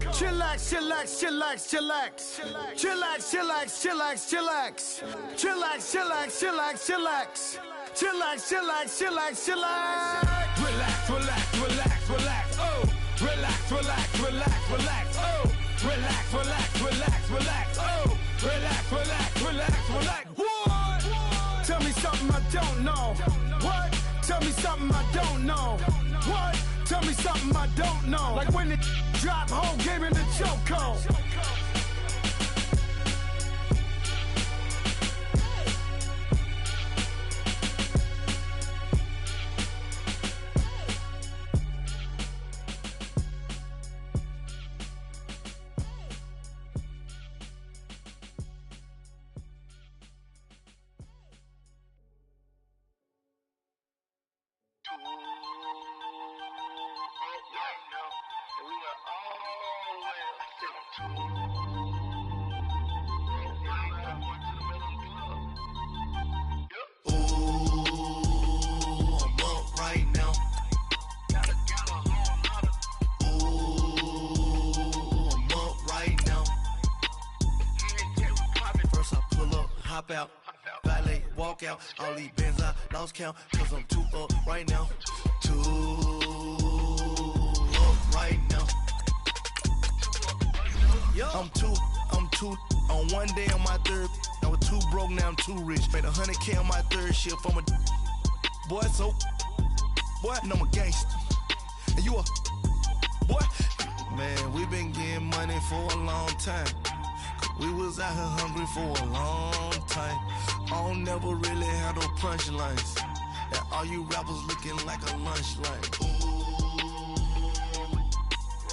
Chillax, chillax, chillax, chillax. Chillax, chillax, chillax, chillax. Chillax, chillax, chillax, chillax. Chillax, chillax, chillax, chillax. Relax, relax, relax, relax. Oh. Relax, relax, relax, relax. Oh. Relax, relax, relax, relax. Oh. Relax, relax, relax, relax. What? Tell me something I don't know. What? Tell me something I don't know. What? Tell me something I don't know. Like when it drop, whole game in the chokehold. Hop out, valet, walk out. All these bands I lost count, cause I'm too up right now. Too up right now. I'm too on one day on my third. I was too broke, now I'm too rich. Made 100K on my third shift. I'm a boy, so boy, and I'm a gangster. And you a boy. Man, we been getting money for a long time. We was out here hungry for a long time. I don't never really have no punchlines. And all you rappers looking like a lunch line. Ooh,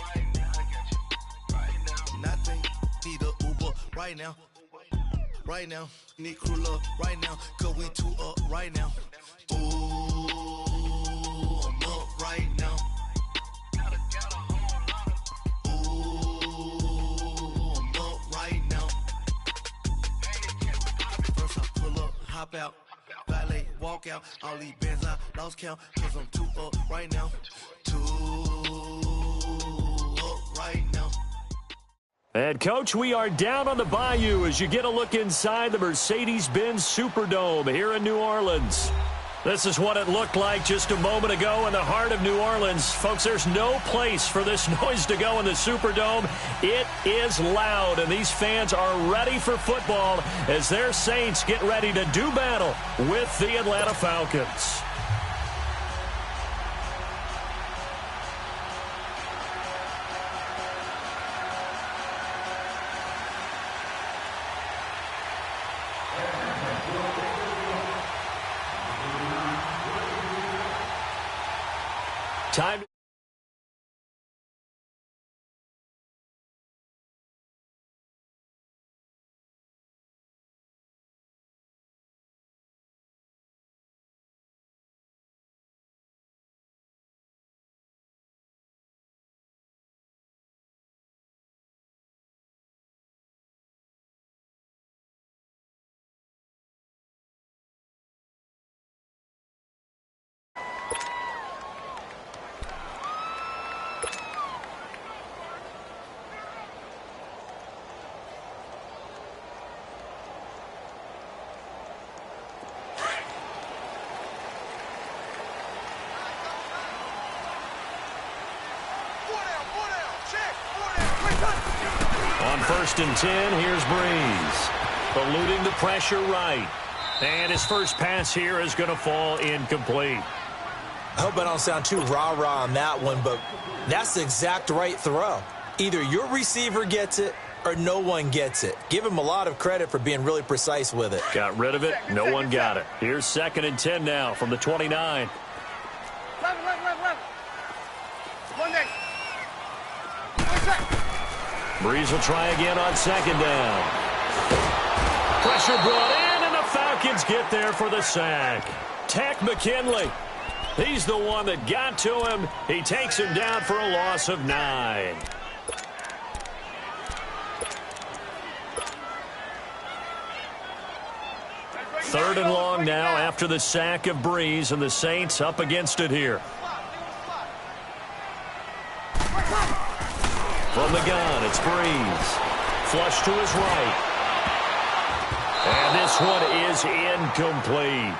right now, I got you. Right now, nothing. Need a Uber right now. Right now, need crew up right now. Cause we too up right now. Ooh, I'm up right now. Hop out, valet, walk out. All these bands I lost count, cause I'm too up right now. Too up right now. And, Coach, we are down on the bayou as you get a look inside the Mercedes-Benz Superdome here in New Orleans. This is what it looked like just a moment ago in the heart of New Orleans. Folks, there's no place for this noise to go in the Superdome. It is loud, and these fans are ready for football as their Saints get ready to do battle with the Atlanta Falcons. Time. On 1st and 10, here's Breeze. Eluding the pressure right. And his first pass here is going to fall incomplete. I hope I don't sound too rah-rah on that one, but that's the exact right throw. Either your receiver gets it or no one gets it. Give him a lot of credit for being really precise with it. Got rid of it. No one got it. Here's 2nd and 10 now from the 29. Breeze will try again on 2nd down. Pressure brought in, and the Falcons get there for the sack. Tech McKinley. He's the one that got to him. He takes him down for a loss of 9. Third and long now after the sack of Breeze, and the Saints up against it here. From From the gun, it's Breeze. Flush to his right. And this one is incomplete.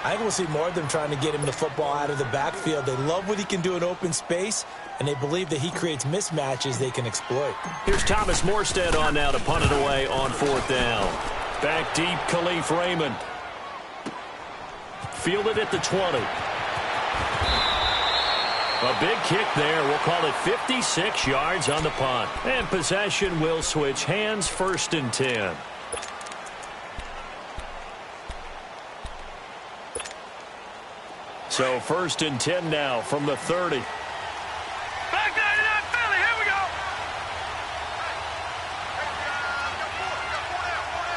I think we'll see more of them trying to get him the football out of the backfield. They love what he can do in open space, and they believe that he creates mismatches they can exploit. Here's Thomas Morstead on now to punt it away on 4th down. Back deep, Khalif Raymond. Fielded at the 20. A big kick there. We'll call it 56 yards on the punt. And possession will switch hands, 1st and 10. So 1st and 10 now from the 30. Back 99 Philly, here we go.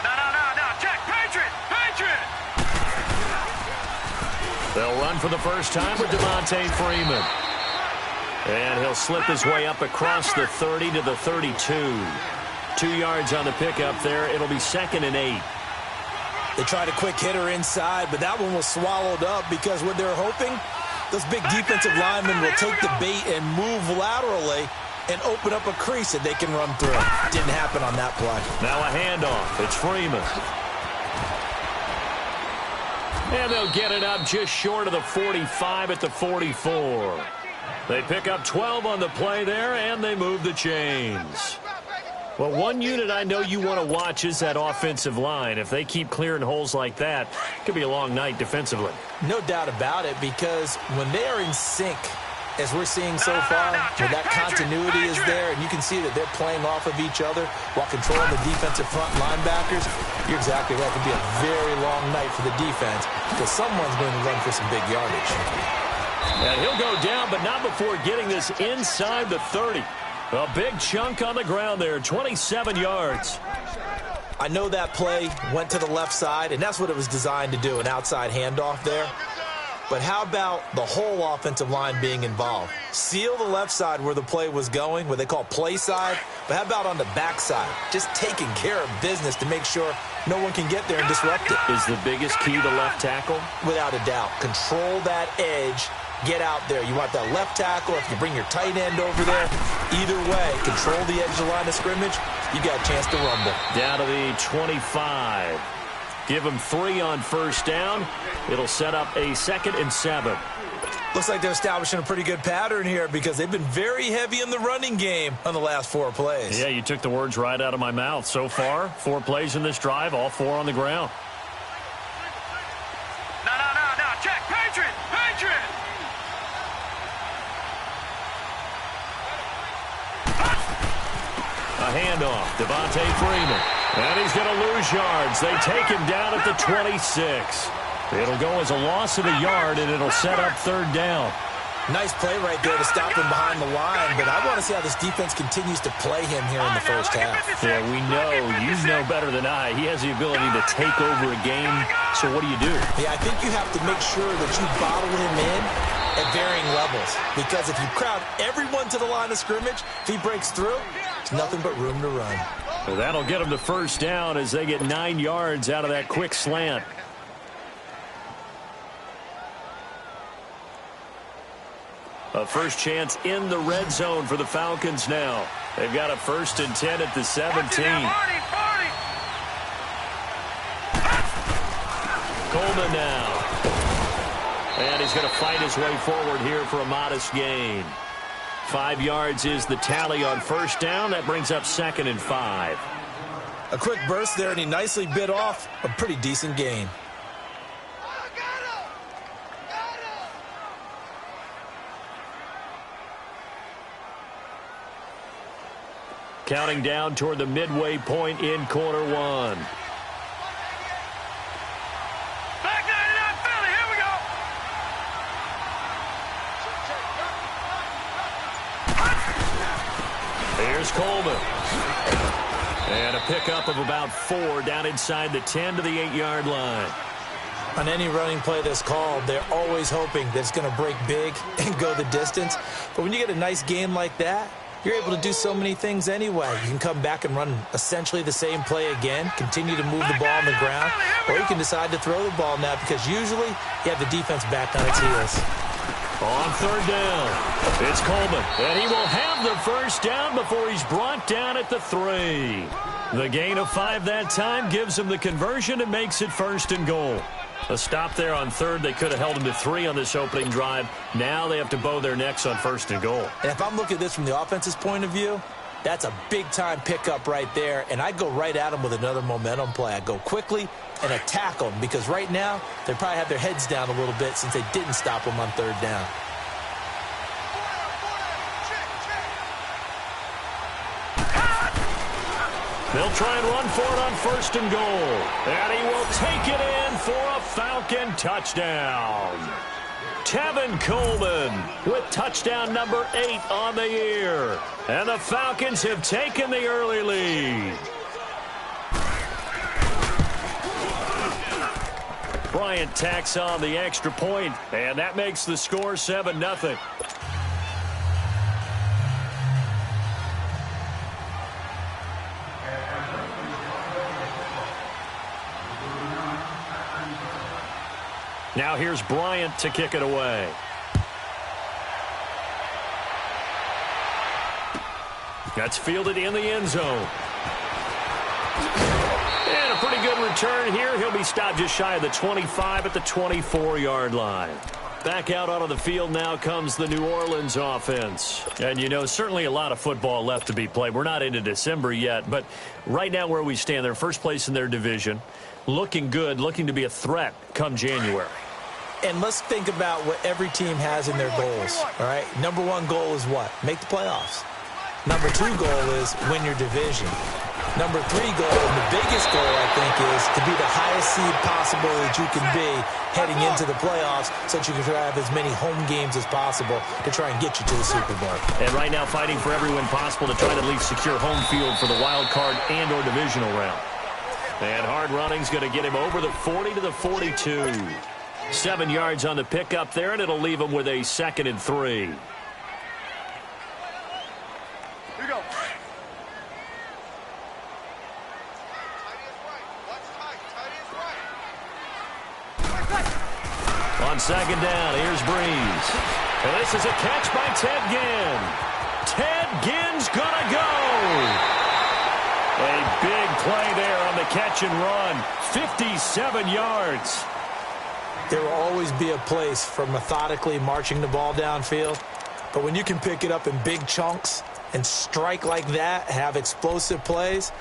No, check, Patriot. They'll run for the first time with Devontae Freeman. And he'll slip his way up across the 30 to the 32. 2 yards on the pickup there. It'll be 2nd and 8. They tried a quick hitter inside, but that one was swallowed up because what they're hoping, those big defensive linemen will take the bait and move laterally and open up a crease that they can run through. Didn't happen on that play. Now a handoff. It's Freeman. And they'll get it up just short of the 45 at the 44. They pick up 12 on the play there, and they move the chains. Well, one unit I know you want to watch is that offensive line. If they keep clearing holes like that, it could be a long night defensively. No doubt about it, because when they are in sync, as we're seeing so far, where that continuity is there, and you can see that they're playing off of each other while controlling the defensive front linebackers, you're exactly right. It could be a very long night for the defense because someone's going to run for some big yardage. And he'll go down, but not before getting this inside the 30. A big chunk on the ground there, 27 yards. I know that play went to the left side, and that's what it was designed to do, an outside handoff there. But how about the whole offensive line being involved? Seal the left side where the play was going, what they call play side. But how about on the back side? Just taking care of business to make sure no one can get there and disrupt it. Is the biggest key the left tackle? Without a doubt. Control that edge. Get out there. You want that left tackle. If you bring your tight end over there, either way, control the edge of the line of scrimmage, you got a chance to rumble. Down to the 25. Give them 3 on 1st down. It'll set up a 2nd and 7. Looks like they're establishing a pretty good pattern here because they've been very heavy in the running game on the last 4 plays. Yeah, you took the words right out of my mouth. So far, 4 plays in this drive, all 4 on the ground. No, check, Patriot. A handoff, Devontae Freeman. And he's going to lose yards. They take him down at the 26. It'll go as a loss of a yard, and it'll set up 3rd down. Nice play right there to stop him behind the line, but I want to see how this defense continues to play him here in the first half. Yeah, we know. You know better than I. He has the ability to take over a game, so what do you do? Yeah, I think you have to make sure that you bottle him in at varying levels, because if you crowd everyone to the line of scrimmage, if he breaks through, there's nothing but room to run. Well, that'll get them to 1st down as they get 9 yards out of that quick slant. A first chance in the red zone for the Falcons now. They've got a 1st and 10 at the 17. Coleman now. And he's going to fight his way forward here for a modest gain. 5 yards is the tally on 1st down. That brings up 2nd and 5. A quick burst there, and he nicely bit off a pretty decent gain. Counting down toward the midway point in quarter 1. Back 99 Philly, here we go. Here's Coleman. And a pickup of about 4 down inside the 10 to the 8-yard line. On any running play that's called, they're always hoping that it's going to break big and go the distance. But when you get a nice gain like that, you're able to do so many things anyway. You can come back and run essentially the same play again, continue to move the ball on the ground, or you can decide to throw the ball now because usually you have the defense back on its heels. On third down, it's Coleman, and he will have the first down before he's brought down at the 3. The gain of 5 that time gives him the conversion and makes it first and goal. A stop there on third. They could have held him to 3 on this opening drive. Now they have to bow their necks on first and goal. And if I'm looking at this from the offense's point of view, that's a big-time pickup right there, and I go right at them with another momentum play. I go quickly and attack them because right now they probably have their heads down a little bit since they didn't stop them on third down. They'll try and run for it on first and goal. And he will take it in for a Falcon touchdown. Tevin Coleman with touchdown number 8 on the year. And the Falcons have taken the early lead. Bryant tacks on the extra point, and that makes the score 7-0. Now here's Bryant to kick it away. That's fielded in the end zone. And a pretty good return here. He'll be stopped just shy of the 25 at the 24-yard line. Back out onto the field now comes the New Orleans offense. And, you know, certainly a lot of football left to be played. We're not into December yet, but right now where we stand, they're first place in their division. Looking good, looking to be a threat come January. And let's think about what every team has in their goals, all right? Number 1 goal is what? Make the playoffs. Number 2 goal is win your division. Number 3 goal, and the biggest goal, I think, is to be the highest seed possible that you can be heading into the playoffs so that you can have as many home games as possible to try and get you to the Super Bowl. And right now fighting for every win possible to try to at least secure home field for the wild card and or divisional round. And hard running's going to get him over the 40 to the 42. 7 yards on the pickup there, and it'll leave him with a 2nd and 3. Here we go. On 2nd down, here's Breeze. And this is a catch by Ted Ginn. Ted Ginn's gonna go. A big play there on the catch and run. 57 yards. There will always be a place for methodically marching the ball downfield. But when you can pick it up in big chunks and strike like that, have explosive plays,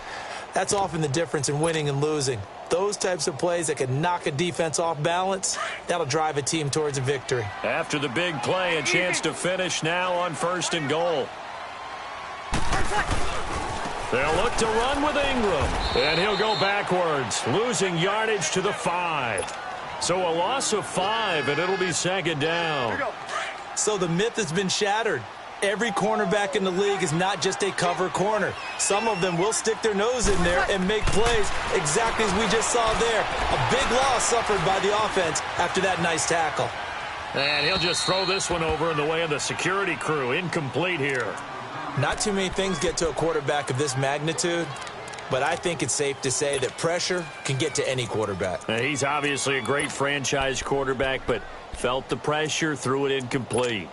that's often the difference in winning and losing. Those types of plays that can knock a defense off balance, that'll drive a team towards a victory. After the big play, a chance to finish now on first and goal. They'll look to run with Ingram. And he'll go backwards, losing yardage to the 5. So a loss of 5, and it'll be 2nd down. So the myth has been shattered. Every cornerback in the league is not just a cover corner. Some of them will stick their nose in there and make plays exactly as we just saw there. A big loss suffered by the offense after that nice tackle. And he'll just throw this one over in the way of the security crew. Incomplete here. Not too many things get to a quarterback of this magnitude, but I think it's safe to say that pressure can get to any quarterback. He's obviously a great franchise quarterback, but felt the pressure, threw it incomplete.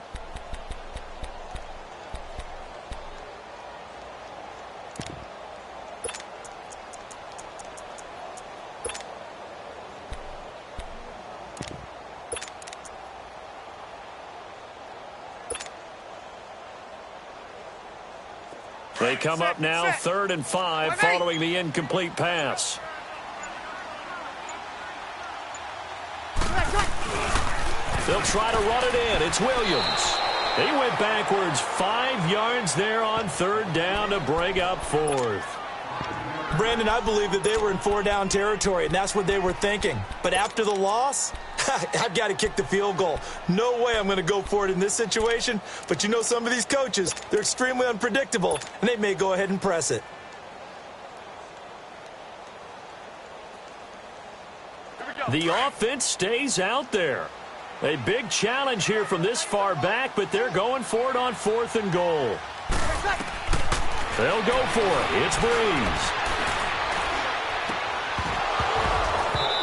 They come up now 3rd and 5 following the incomplete pass. They'll try to run it in. It's Williams. He went backwards 5 yards there on 3rd down to bring up 4th. Brandon, I believe that they were in 4-down territory, and that's what they were thinking. But after the loss, I've got to kick the field goal. No way I'm going to go for it in this situation. But you know, some of these coaches, they're extremely unpredictable, and they may go ahead and press it. The offense stays out there. A big challenge here from this far back, but they're going for it on 4th and goal. They'll go for it. It's Breeze.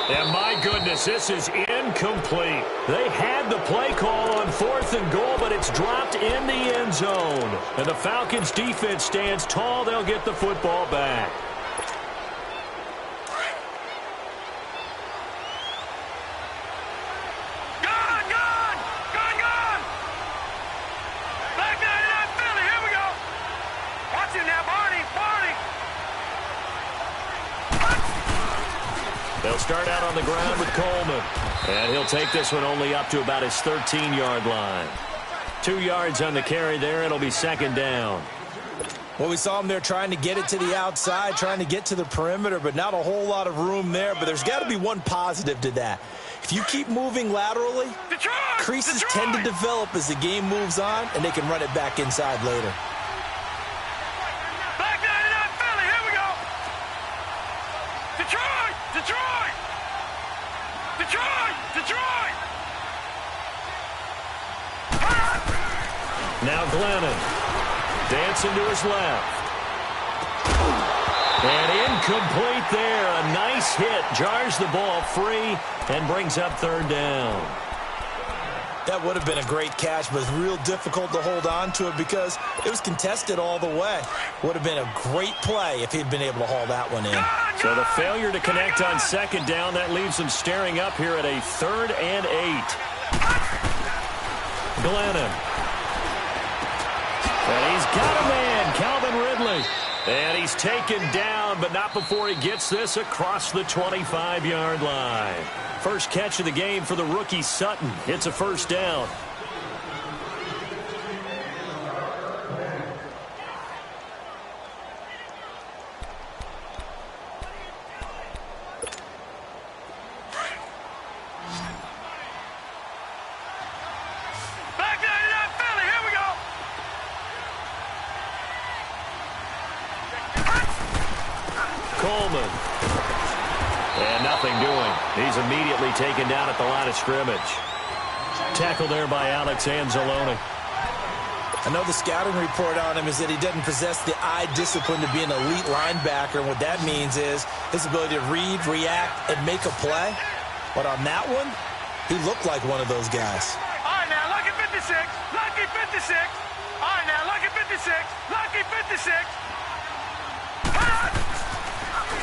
And my goodness, this is incomplete. They had the play call on 4th and goal, but it's dropped in the end zone. And the Falcons defense stands tall. They'll get the football back. They'll start out on the ground with Coleman. And he'll take this one only up to about his 13-yard line. 2 yards on the carry there. It'll be 2nd down. Well, we saw him there trying to get it to the outside, trying to get to the perimeter, but not a whole lot of room there. But there's got to be one positive to that. If you keep moving laterally, creases tend to develop as the game moves on, and they can run it back inside later. Now Glennon, dancing to his left. And incomplete there. A nice hit. Jars the ball free and brings up 3rd down. That would have been a great catch, but it's real difficult to hold on to it because it was contested all the way. Would have been a great play if he'd been able to haul that one in. So the failure to connect on 2nd down, that leaves them staring up here at a 3rd and 8. Glennon. And he's got a man, Calvin Ridley. And he's taken down, but not before he gets this across the 25-yard line. First catch of the game for the rookie Sutton. It's a 1st down. Coleman. And nothing doing. He's immediately taken down at the line of scrimmage. Tackle there by Alex Anzalone. I know the scouting report on him is that he doesn't possess the eye discipline to be an elite linebacker. And what that means is his ability to read, react, and make a play. But on that one, he looked like one of those guys. All right, now, lucky 56. Lucky 56. All right, now, lucky 56. Lucky 56.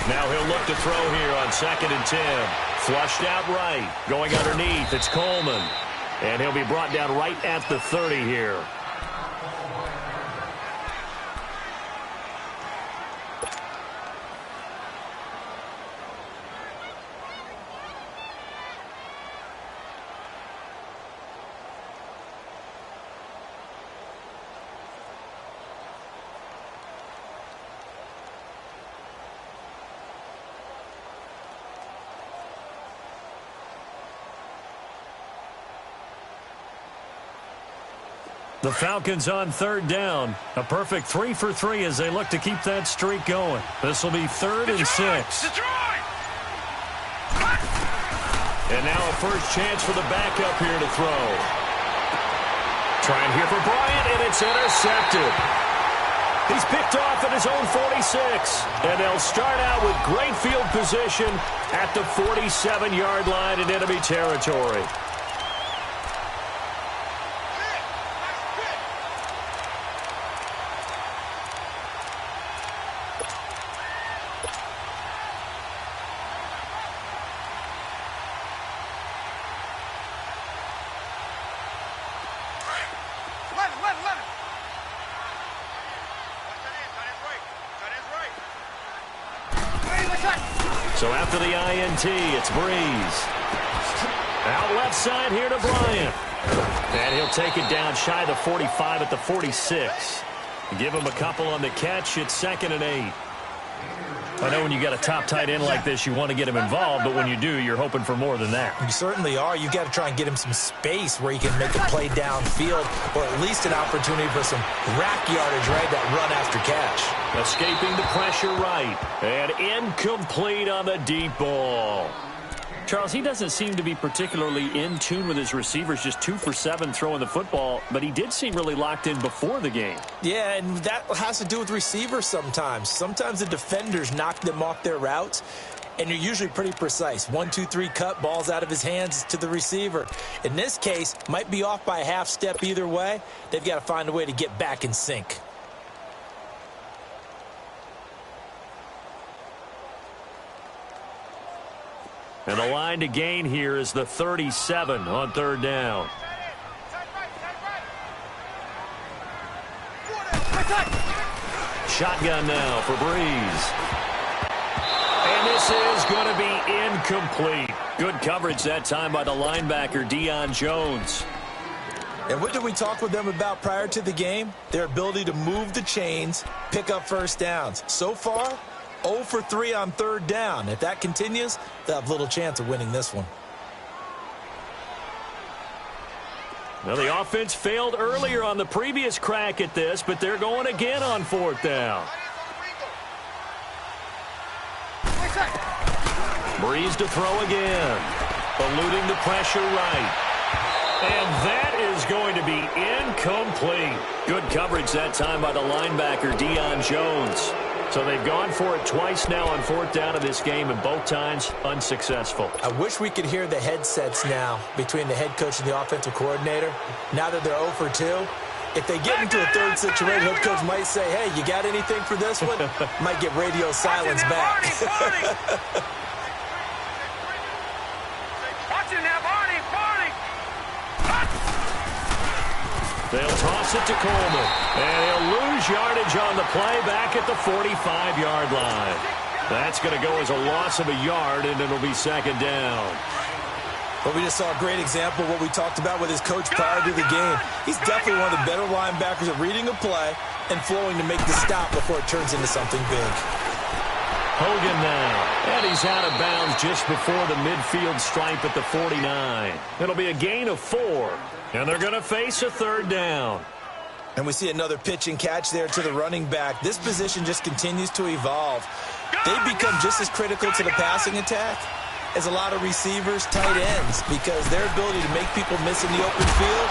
Now he'll look to throw here on 2nd and 10. Flushed out right. Going underneath, it's Coleman. And he'll be brought down right at the 30 here. The Falcons on 3rd down. A perfect 3 for 3 as they look to keep that streak going. This will be 3rd and 6. And now a first chance for the backup here to throw. Trying here for Bryant, and it's intercepted. He's picked off at his own 46. And they'll start out with great field position at the 47-yard line in enemy territory. So after the INT, it's Breeze. Out left side here to Bryant. And he'll take it down shy of the 45 at the 46. Give him a couple on the catch. It's 2nd and 8. I know when you got a top tight end like this, you want to get him involved, but when you do, you're hoping for more than that. You certainly are. You've got to try and get him some space where he can make a play downfield, or at least an opportunity for some rack yardage, right, that run after catch. Escaping the pressure right, and incomplete on the deep ball. Charles, he doesn't seem to be particularly in tune with his receivers, just 2 for 7 throwing the football, but he did seem really locked in before the game. Yeah, and that has to do with receivers sometimes. Sometimes the defenders knock them off their routes, and you're usually pretty precise. 1, 2, 3 cut, balls out of his hands to the receiver. In this case, might be off by a half step either way. They've got to find a way to get back in sync. And the line to gain here is the 37 on third down. Shotgun now for Breeze. And this is going to be incomplete. Good coverage that time by the linebacker, Deion Jones. And what did we talk with them about prior to the game? Their ability to move the chains, pick up first downs. So far, 0 for 3 on third down. If that continues, they'll have little chance of winning this one. Well, the offense failed earlier on the previous crack at this, but they're going again on fourth down. Breeze to throw again. Eluding the pressure right. And that is going to be incomplete. Good coverage that time by the linebacker, Deion Jones. So they've gone for it twice now on fourth down in this game, and both times unsuccessful. I wish we could hear the headsets now between the head coach and the offensive coordinator. Now that they're 0 for 2, if they get into a third situation, head coach might say, hey, you got anything for this one? Might get radio silence back. They'll toss it to Coleman, and he'll lose yardage on the play back at the 45-yard line. That's going to go as a loss of a yard, and it'll be second down. Well, we just saw a great example of what we talked about with his coach prior to the game. He's definitely one of the better linebackers at reading a play and flowing to make the stop before it turns into something big. Hogan now, and he's out of bounds just before the midfield stripe at the 49. It'll be a gain of 4. And they're going to face a third down. And we see another pitch and catch there to the running back. This position just continues to evolve. They've become just as critical to the passing attack as a lot of receivers, tight ends, because their ability to make people miss in the open field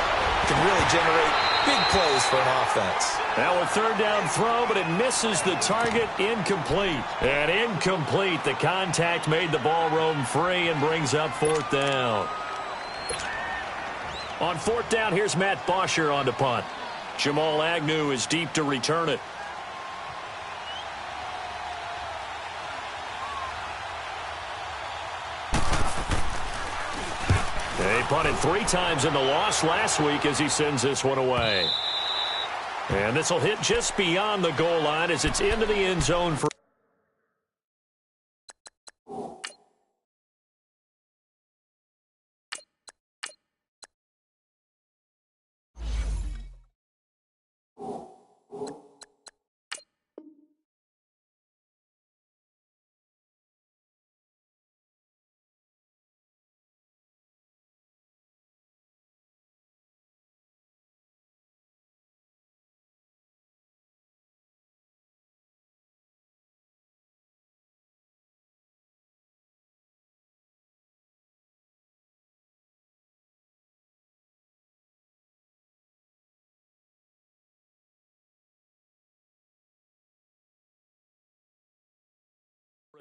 can really generate big plays for an offense. Now a third down throw, but it misses the target. Incomplete. And incomplete. The contact made the ball roam free and brings up fourth down. On fourth down, here's Matt Bosher on the punt. Jamal Agnew is deep to return it. He punted 3 times in the loss last week as he sends this one away. And this will hit just beyond the goal line as it's into the end zone for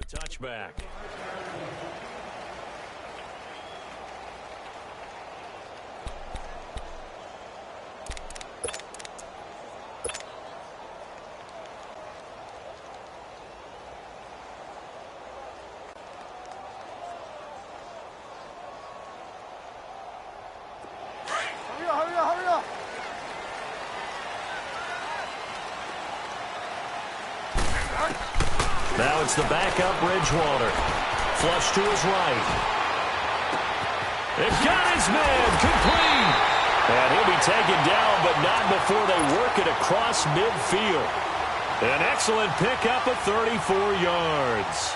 a touchback. Hurry up. Now it's the backup Bridgewater. Flush to his right. They've got his man complete. And he'll be taken down, but not before they work it across midfield. An excellent pickup of 34 yards.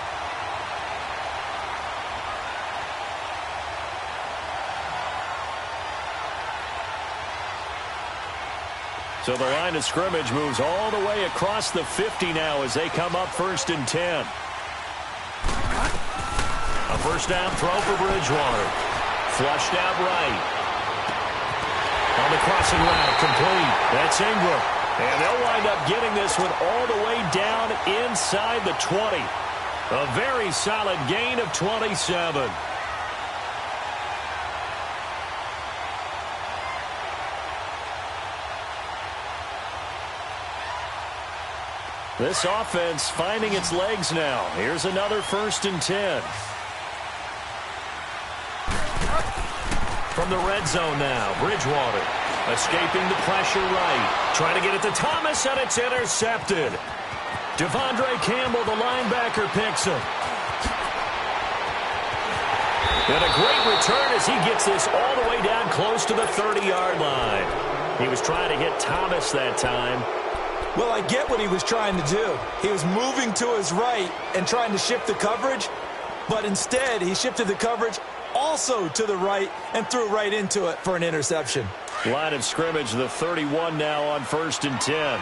So the line of scrimmage moves all the way across the 50 now as they come up 1st and 10. A first down throw for Bridgewater. Flushed out right. On the crossing route, complete. That's Ingram. And they'll wind up getting this one all the way down inside the 20. A very solid gain of 27. This offense finding its legs now. Here's another 1st and 10. From the red zone now, Bridgewater escaping the pressure right. Trying to get it to Thomas, and it's intercepted. Devondre Campbell, the linebacker, picks him. And a great return as he gets this all the way down close to the 30-yard line. He was trying to hit Thomas that time. Well, I get what he was trying to do. He was moving to his right and trying to shift the coverage, but instead he shifted the coverage also to the right and threw right into it for an interception. Line of scrimmage, the 31 now on 1st and 10.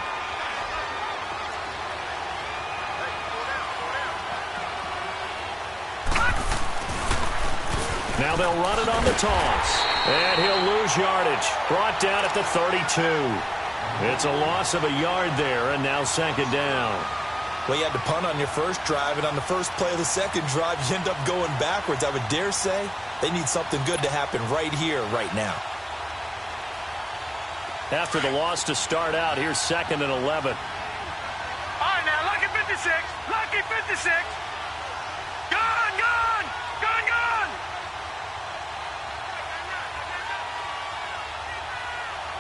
Now they'll run it on the toss. And he'll lose yardage. Brought down at the 32. It's a loss of a yard there, and now 2nd down. Well, you had to punt on your first drive, and on the first play of the second drive, you end up going backwards. I would dare say they need something good to happen right here, right now. After the loss to start out, here's 2nd and 11. All right, now, lucky 56. Lucky 56. Gone, gone. Gone, gone.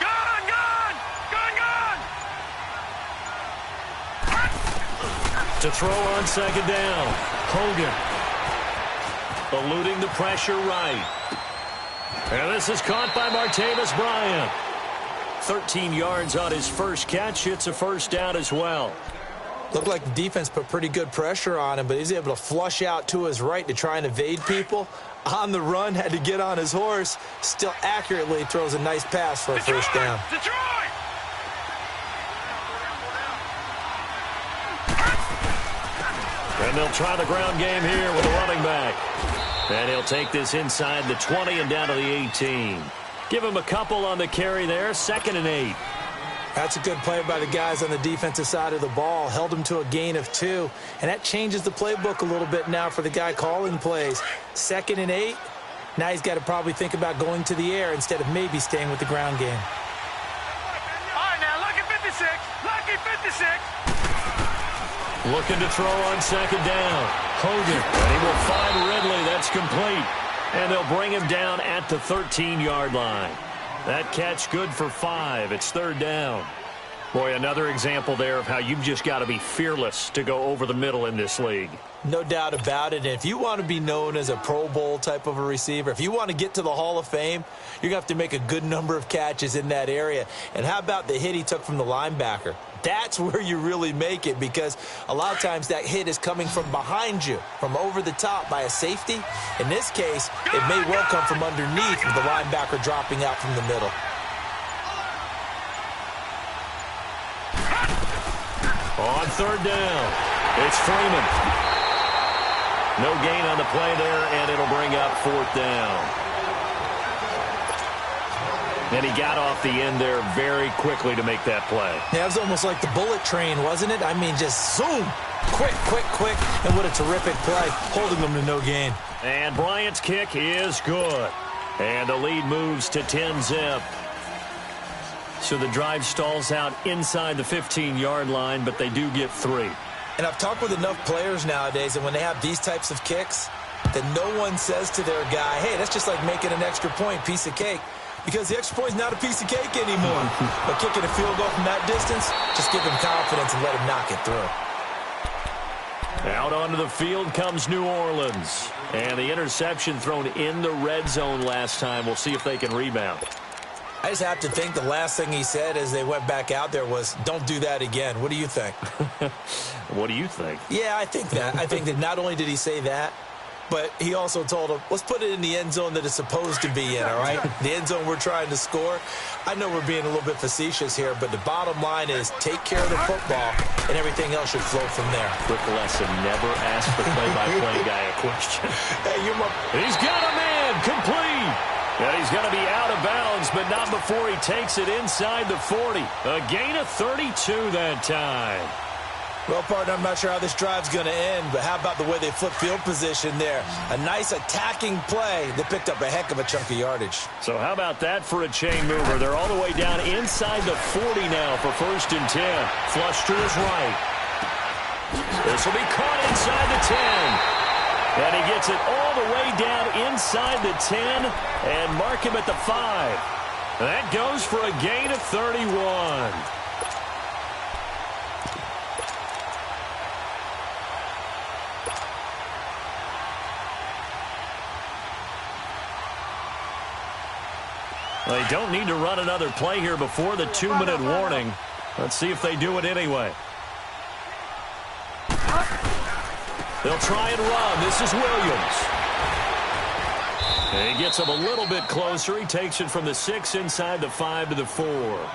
Gone, gone. Gone, gone. To throw on 2nd down. Hogan. Eluding the pressure right. And this is caught by Martavis Bryant. 13 yards on his first catch. It's a 1st down as well. Looked like the defense put pretty good pressure on him, but he's able to flush out to his right to try and evade people. On the run, had to get on his horse. Still accurately throws a nice pass for a 1st down. Detroit! And they'll try the ground game here with a running back. And he'll take this inside the 20 and down to the 18. Give him a couple on the carry there. 2nd and 8. That's a good play by the guys on the defensive side of the ball. Held him to a gain of 2. And that changes the playbook a little bit now for the guy calling plays. 2nd and 8. Now he's got to probably think about going to the air instead of maybe staying with the ground game. All right, now, lucky 56. Lucky 56. Looking to throw on 2nd down. Hogan. And he will find Ridley. That's complete. And they'll bring him down at the 13-yard line. That catch good for 5. It's 3rd down. Boy, another example there of how you've just got to be fearless to go over the middle in this league. No doubt about it. And if you want to be known as a Pro Bowl type of a receiver, if you want to get to the Hall of Fame, you're going to have to make a good number of catches in that area. And how about the hit he took from the linebacker? That's where you really make it, because a lot of times that hit is coming from behind you, from over the top by a safety. In this case, it may well come from underneath with the linebacker dropping out from the middle. On 3rd down, it's Freeman. No gain on the play there, and it'll bring up 4th down. And he got off the end there very quickly to make that play. Yeah, it was almost like the bullet train, wasn't it? I mean, just zoom. Quick, quick, quick. And what a terrific play, holding them to no gain. And Bryant's kick is good. And the lead moves to 10-zip. So the drive stalls out inside the 15-yard line, but they do get 3. And I've talked with enough players nowadays, and when they have these types of kicks, that no one says to their guy, hey, that's just like making an extra point, piece of cake. Because the extra point is not a piece of cake anymore. But kicking a field goal from that distance, just give him confidence and let him knock it through. Out onto the field comes New Orleans. And the interception thrown in the red zone last time. We'll see if they can rebound. I just have to think the last thing he said as they went back out there was, don't do that again. What do you think? What do you think? Yeah, I think that. I think that not only did he say that, but he also told him, let's put it in the end zone that it's supposed to be in, all right? The end zone we're trying to score. I know we're being a little bit facetious here, but the bottom line is take care of the football, and everything else should flow from there. Quick lesson, never ask the play-by-play guy a question. Hey, he's got a man, complete. And he's going to be out of bounds, but not before he takes it inside the 40. A gain of 32 that time. Well, partner, I'm not sure how this drive's going to end, but how about the way they flip field position there? A nice attacking play that picked up a heck of a chunk of yardage. So how about that for a chain mover? They're all the way down inside the 40 now for 1st and 10. Flush to his right. This will be caught inside the 10. And he gets it all the way down inside the 10 and mark him at the 5. That goes for a gain of 31. They don't need to run another play here before the 2-minute warning. Let's see if they do it anyway. They'll try and run. This is Williams. And he gets him a little bit closer. He takes it from the 6 inside the 5 to the 4.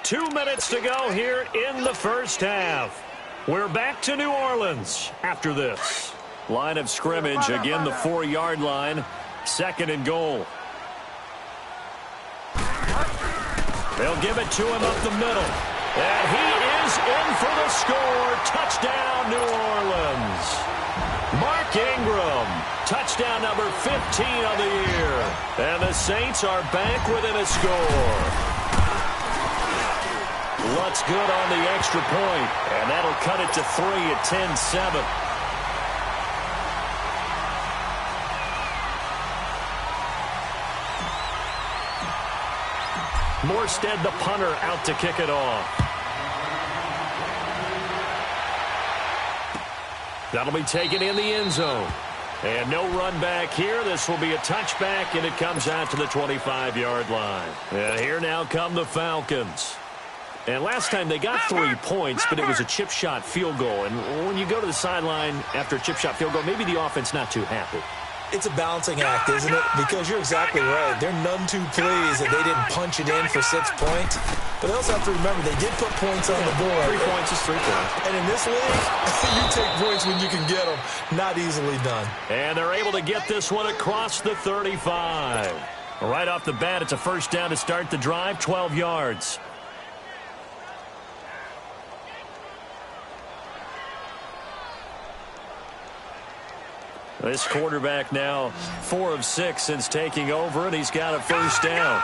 2 minutes to go here in the first half. We're back to New Orleans after this. Line of scrimmage, again the 4-yard line. 2nd and goal. They'll give it to him up the middle. And he is in for the score. Touchdown, New Orleans. Mark Ingram, touchdown number 15 of the year. And the Saints are back within a score. Lutz good on the extra point, and that'll cut it to 3 at 10-7. Morstead, the punter, out to kick it off. That'll be taken in the end zone. And no run back here. This will be a touchback, and it comes out to the 25-yard line. And here now come the Falcons. And last time they got 3 points, but it was a chip shot field goal. And when you go to the sideline after a chip shot field goal, maybe the offense not too happy. It's a balancing act, isn't it? Because you're exactly right. They're none too pleased that they didn't punch it in for 6 points. But they also have to remember they did put points on the board. 3 points is 3 points. And in this league, you take points when you can get them. Not easily done. And they're able to get this one across the 35. Right off the bat, it's a first down to start the drive, 12 yards. This quarterback now 4 of 6 since taking over, and he's got a first down.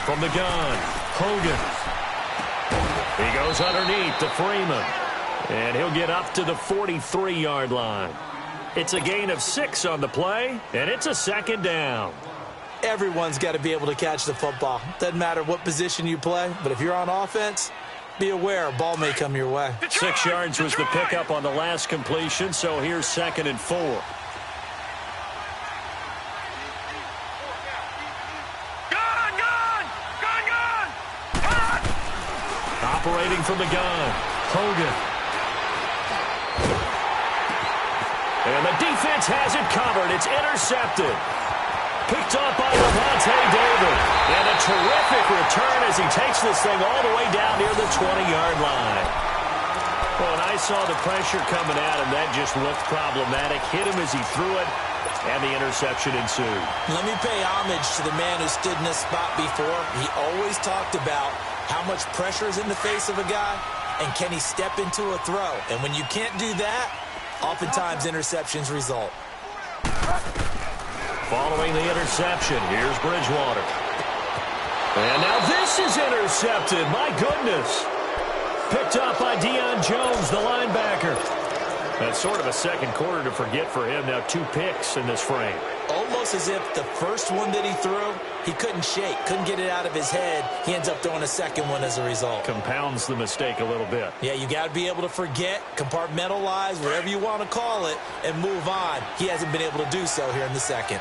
From the gun, Hogan. He goes underneath to Freeman, and he'll get up to the 43-yard line. It's a gain of 6 on the play, and it's a 2nd down. Everyone's got to be able to catch the football. Doesn't matter what position you play, but if you're on offense, be aware a ball may come your way. 6 yards was the pickup on the last completion, so here's 2nd and 4. Operating from the gun, Hogan. And the defense has it covered. It's intercepted. Picked up by Levante David. And a terrific return as he takes this thing all the way down near the 20-yard line. Well, and I saw the pressure coming at him. That just looked problematic. Hit him as he threw it, and the interception ensued. Let me pay homage to the man who stood in this spot before. He always talked about how much pressure is in the face of a guy, and can he step into a throw. And when you can't do that, oftentimes interceptions result. Following the interception, here's Bridgewater. And now this is intercepted. My goodness. Picked up by Deion Jones, the linebacker. That's sort of a second quarter to forget for him. Now 2 picks in this frame. Almost as if the first one that he threw, he couldn't shake, couldn't get it out of his head. He ends up throwing a second one as a result. Compounds the mistake a little bit. Yeah, you got to be able to forget, compartmentalize, whatever you want to call it, and move on. He hasn't been able to do so here in the second.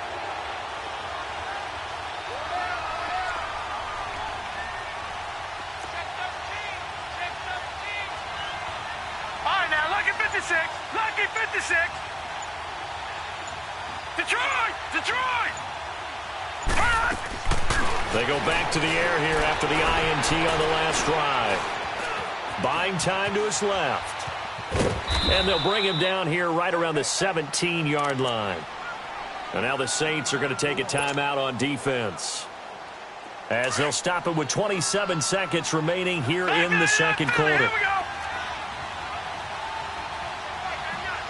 Lucky 56. Detroit! They go back to the air here after the INT on the last drive. Buying time to his left. And they'll bring him down here right around the 17-yard line. And now the Saints are going to take a timeout on defense, as they'll stop it with 27 seconds remaining here in the second quarter. Here we go.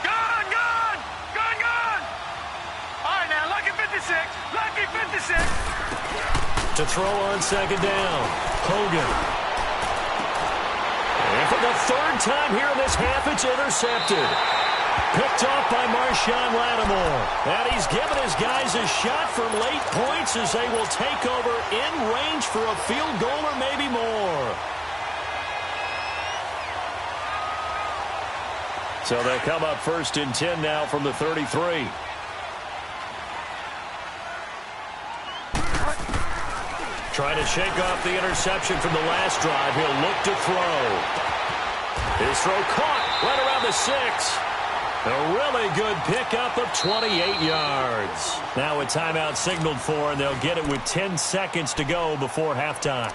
Gone, gone, gone, gone. All right, now, lucky 56, lucky 56. To throw on second down, Hogan. And for the third time here in this half, it's intercepted. Picked off by Marshawn Lattimore. And he's given his guys a shot for late points as they will take over in range for a field goal or maybe more. So they'll come up 1st and 10 now from the 33. Trying to shake off the interception from the last drive. He'll look to throw. His throw caught right around the 6. A really good pickup of 28 yards. Now a timeout signaled for, and they'll get it with 10 seconds to go before halftime.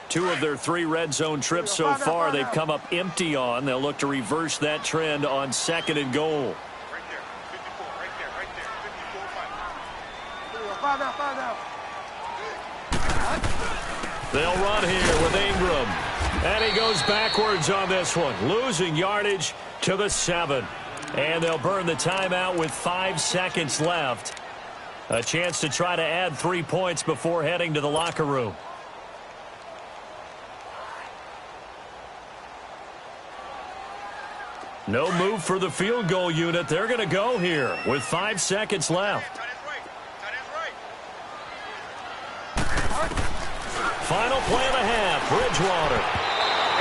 Two of their 3 red zone trips so far they've come up empty on. They'll look to reverse that trend on 2nd and goal. Right there, 54, right there, 54, 5 now. They'll run here with Ingram. And he goes backwards on this one, losing yardage to the 7. And they'll burn the timeout with 5 seconds left. A chance to try to add 3 points before heading to the locker room. No move for the field goal unit. They're going to go here with 5 seconds left. Final play of the half, Bridgewater.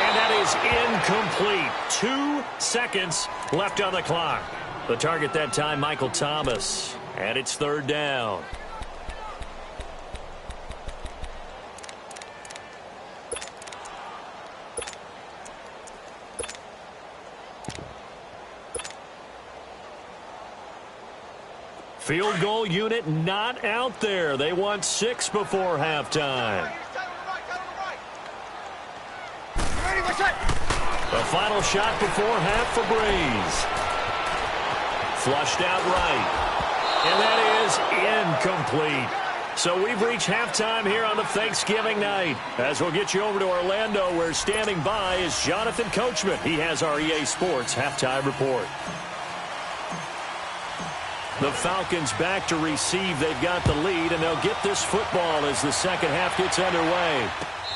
And that is incomplete. 2 seconds left on the clock. The target that time, Michael Thomas. And it's 3rd down. Field goal unit not out there. They want 6 before halftime. The final shot before half for Breeze. Flushed out right. And that is incomplete. So we've reached halftime here on the Thanksgiving night. As we'll get you over to Orlando, where standing by is Jonathan Coachman. He has our EA Sports halftime report. The Falcons back to receive. They've got the lead, and they'll get this football as the second half gets underway.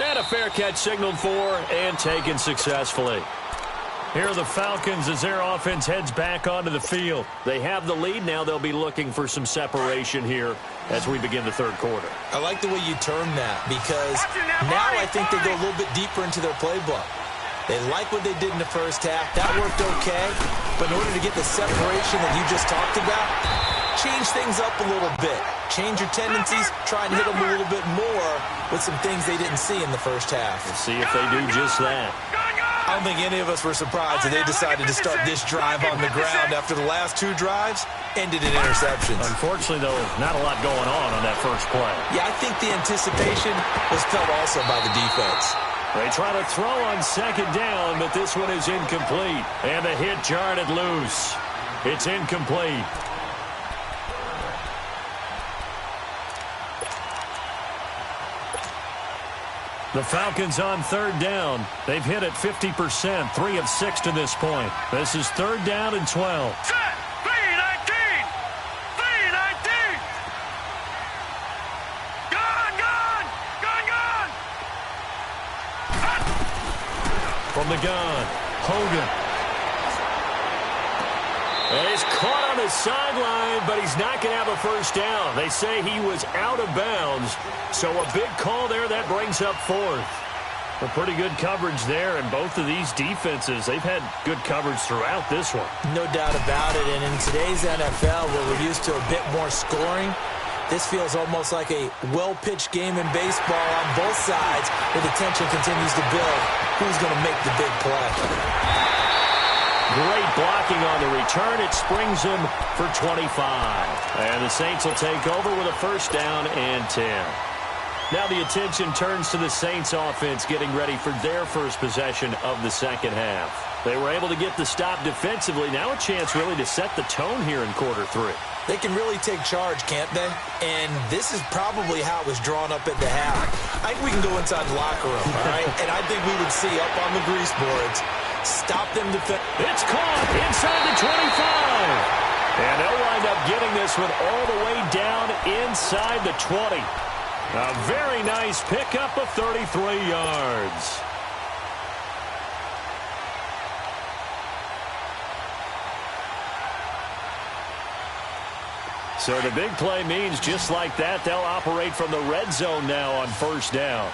And a fair catch signaled for and taken successfully. Here are the Falcons as their offense heads back onto the field. They have the lead. Now they'll be looking for some separation here as we begin the third quarter. I like the way you term that, because now I think they go a little bit deeper into their playbook. They like what they did in the first half. That worked okay. But in order to get the separation that you just talked about, change things up a little bit. Change your tendencies. Try and hit them a little bit more with some things they didn't see in the first half. We'll see if they do just that. I don't think any of us were surprised that they decided to start this drive on the ground after the last 2 drives ended in interceptions. Unfortunately, though, not a lot going on that first play. Yeah, I think the anticipation was felt also by the defense. They try to throw on second down, but this one is incomplete. And the hit jarred it loose. It's incomplete. The Falcons on 3rd down. They've hit it 50%, 3 of 6 to this point. This is 3rd down and 12. Set, 3-19, 3-19. Gone. From the gun, Hogan. And he's caught on the sideline, but he's not going to have a first down. They say he was out of bounds, so a big call there that brings up 4th. A pretty good coverage there, and both of these defenses, they've had good coverage throughout this one. No doubt about it, and in today's NFL, where we're used to a bit more scoring, this feels almost like a well-pitched game in baseball on both sides, where the tension continues to build. Who's going to make the big play? Great blocking on the return. It springs him for 25. And the Saints will take over with a first down and 10. Now the attention turns to the Saints offense getting ready for their first possession of the second half. They were able to get the stop defensively. Now a chance really to set the tone here in quarter three. They can really take charge, can't they? And this is probably how it was drawn up at the half. I think we can go inside the locker room, all right? And I think we would see up on the grease boards, stop them defend. It's caught inside the 25. And they'll wind up getting this one all the way down inside the 20. A very nice pickup of 33 yards. So the big play means just like that, they'll operate from the red zone now on first down.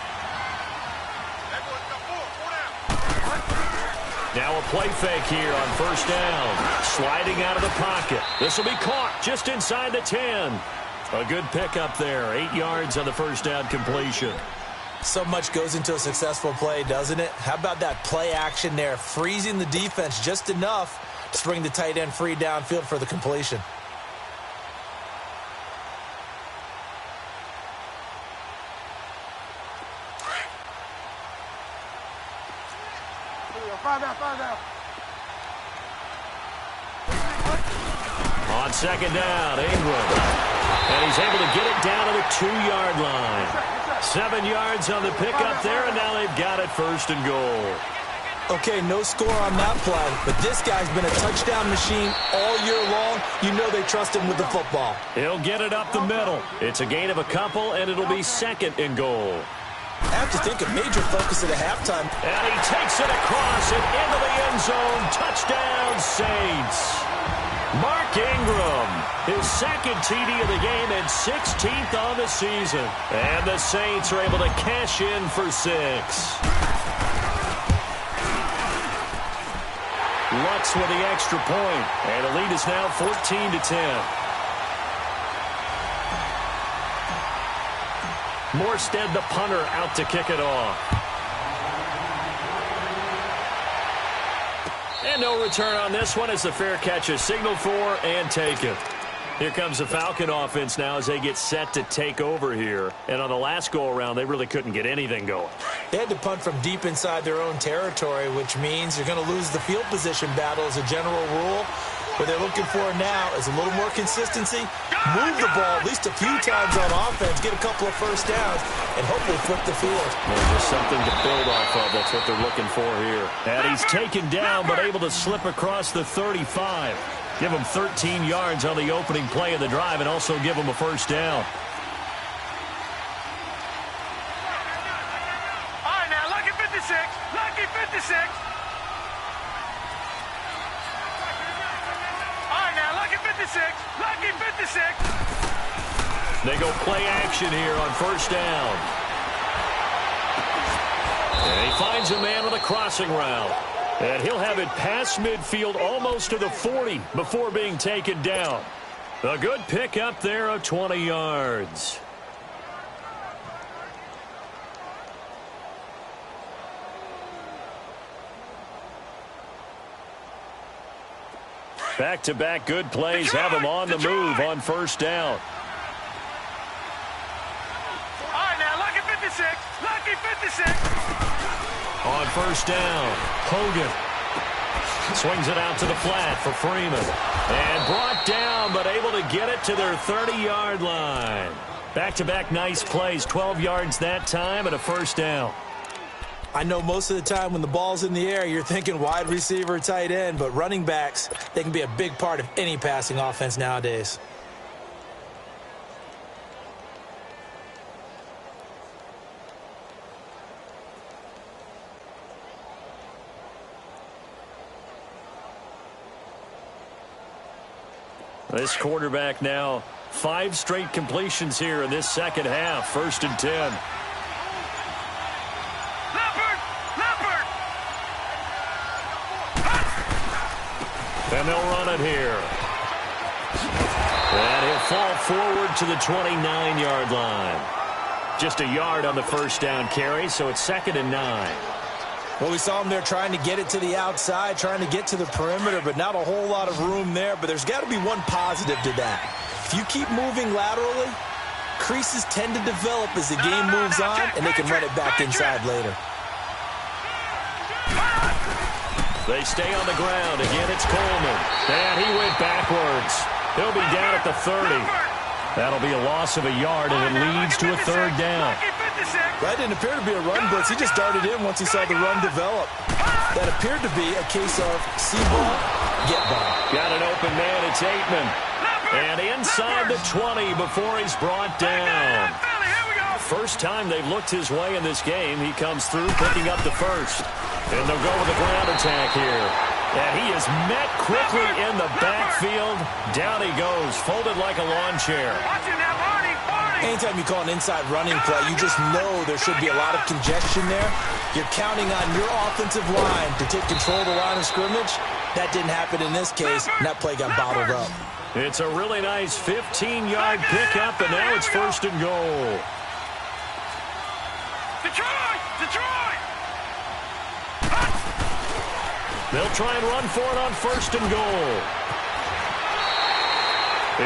Now a play fake here on first down. Sliding out of the pocket. This will be caught just inside the 10. A good pickup there. 8 yards on the first down completion. So much goes into a successful play, doesn't it? How about that play action there? Freezing the defense just enough to bring the tight end free downfield for the completion. On second down, Ingram. And he's able to get it down to the 2-yard line. 7 yards on the pickup there, and now they've got it first and goal. Okay, no score on that play, but this guy's been a touchdown machine all year long. You know they trust him with the football. He'll get it up the middle. It's a gain of a couple, and it'll be second and goal. I have to think a major focus at the halftime. And he takes it across and into the end zone. Touchdown, Saints. Mark Ingram, his second TD of the game and 16th on the season. And the Saints are able to cash in for 6. Lutz with the extra point, and the lead is now 14-10. Morstead, the punter, out to kick it off. And no return on this one as the fair catch is signaled for and taken. Here comes the Falcon offense now as they get set to take over here. And on the last go-around, they really couldn't get anything going. They had to punt from deep inside their own territory, which means you're going to lose the field position battle as a general rule. What they're looking for now is a little more consistency, move the ball at least a few times on offense, get a couple of first downs, and hopefully flip the field. Well, just something to build off of. That's what they're looking for here. And he's taken down, but able to slip across the 35. Give him 13 yards on the opening play of the drive and also give him a first down. All right, now, lucky 56. Lucky 56. All right, now, lucky 56. Lucky 56. They go play action here on first down. And he finds a man with a crossing route. And he'll have it past midfield almost to the 40 before being taken down. A good pickup there of 20 yards. Back-to-back good plays have him on the move on first down. All right, now, lucky 56. Lucky 56. On first down, Hogan swings it out to the flat for Freeman. And brought down, but able to get it to their 30-yard line. Back-to-back nice plays, 12 yards that time and a first down. I know most of the time when the ball's in the air, you're thinking wide receiver, tight end, but running backs, they can be a big part of any passing offense nowadays. This quarterback now 5 straight completions here in this second half. First and 10. Leopard! And they'll run it here. And he'll fall forward to the 29-yard line. Just a yard on the first down carry, so it's second and 9. Well, we saw him there trying to get it to the outside, trying to get to the perimeter, but not a whole lot of room there. But there's got to be one positive to that. If you keep moving laterally, creases tend to develop as the game moves on, and they can run it back inside later. They stay on the ground. Again, it's Coleman. And he went backwards. He'll be down at the 30. That'll be a loss of a yard, and it leads to a third down. That didn't appear to be a run blitz. He just darted in once he saw the run develop. That appeared to be a case of see ball, get ball. Got an open man. It's Aitman. And inside the 20 before he's brought down. First time they've looked his way in this game. He comes through picking up the first. And they'll go with a ground attack here. And he is met quickly in the backfield. Down he goes, folded like a lawn chair. Anytime you call an inside running play, you just know there should be a lot of congestion there. You're counting on your offensive line to take control of the line of scrimmage. That didn't happen in this case, and that play got bottled up. It's a really nice 15-yard pickup, and now it's first and goal. Detroit! Detroit! They'll try and run for it on first and goal.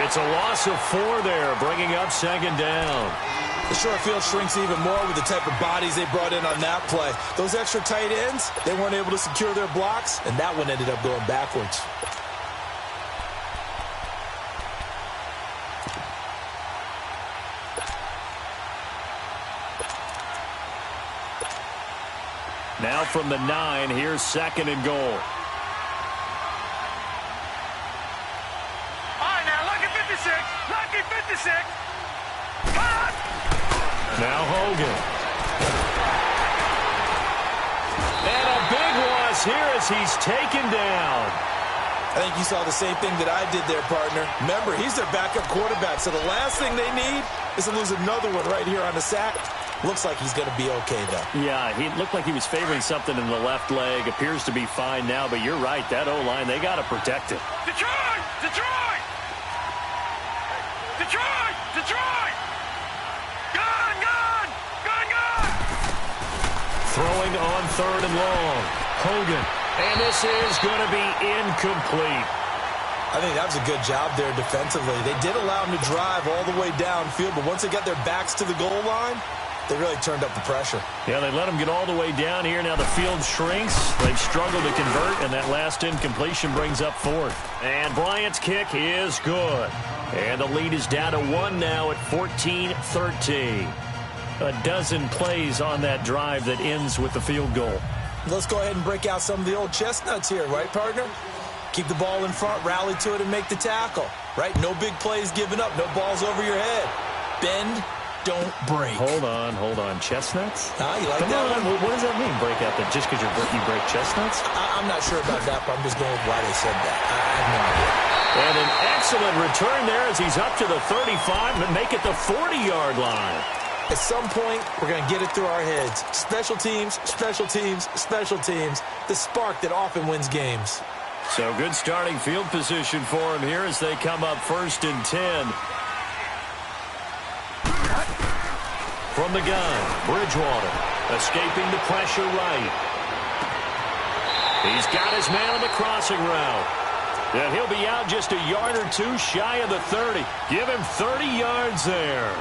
It's a loss of 4 there, bringing up second down. The short field shrinks even more with the type of bodies they brought in on that play. Those extra tight ends, they weren't able to secure their blocks, and that one ended up going backwards. Now from the 9, here's second and goal. All right, now, lucky 56. Lucky 56. Now Hogan. And a big loss here as he's taken down. I think you saw the same thing that I did there, partner. Remember, he's their backup quarterback, so the last thing they need is to lose another one right here on the sack. Looks like he's going to be okay, though. Yeah, he looked like he was favoring something in the left leg. Appears to be fine now, but you're right. That O-line, they got to protect it. Detroit! Detroit! Detroit! Detroit! Gone! Gone! Gone! Gone! Throwing on third and long. Hogan. And this is going to be incomplete. I think that was a good job there defensively. They did allow him to drive all the way downfield, but once they got their backs to the goal line, they really turned up the pressure. Yeah, they let him get all the way down here. Now the field shrinks. They've struggled to convert, and that last incompletion brings up fourth. And Bryant's kick is good. And the lead is down to 1 now at 14-13. A dozen plays on that drive that ends with the field goal. Let's go ahead and break out some of the old chestnuts here, right, partner? Keep the ball in front, rally to it, and make the tackle, right? No big plays given up, no balls over your head. Bend, don't break. Hold on. Chestnuts? You like Come that on. one? What does that mean, break out? That just because you break chestnuts? I'm not sure about that, but I'm just going with why they said that. I have no idea. And an excellent return there as he's up to the 35 and make it the 40-yard line. At some point, we're going to get it through our heads. Special teams, special teams, special teams. The spark that often wins games. So good starting field position for him here as they come up first and 10. From the gun, Bridgewater escaping the pressure right. He's got his man on the crossing route. And he'll be out just a yard or two shy of the 30. Give him 30 yards there.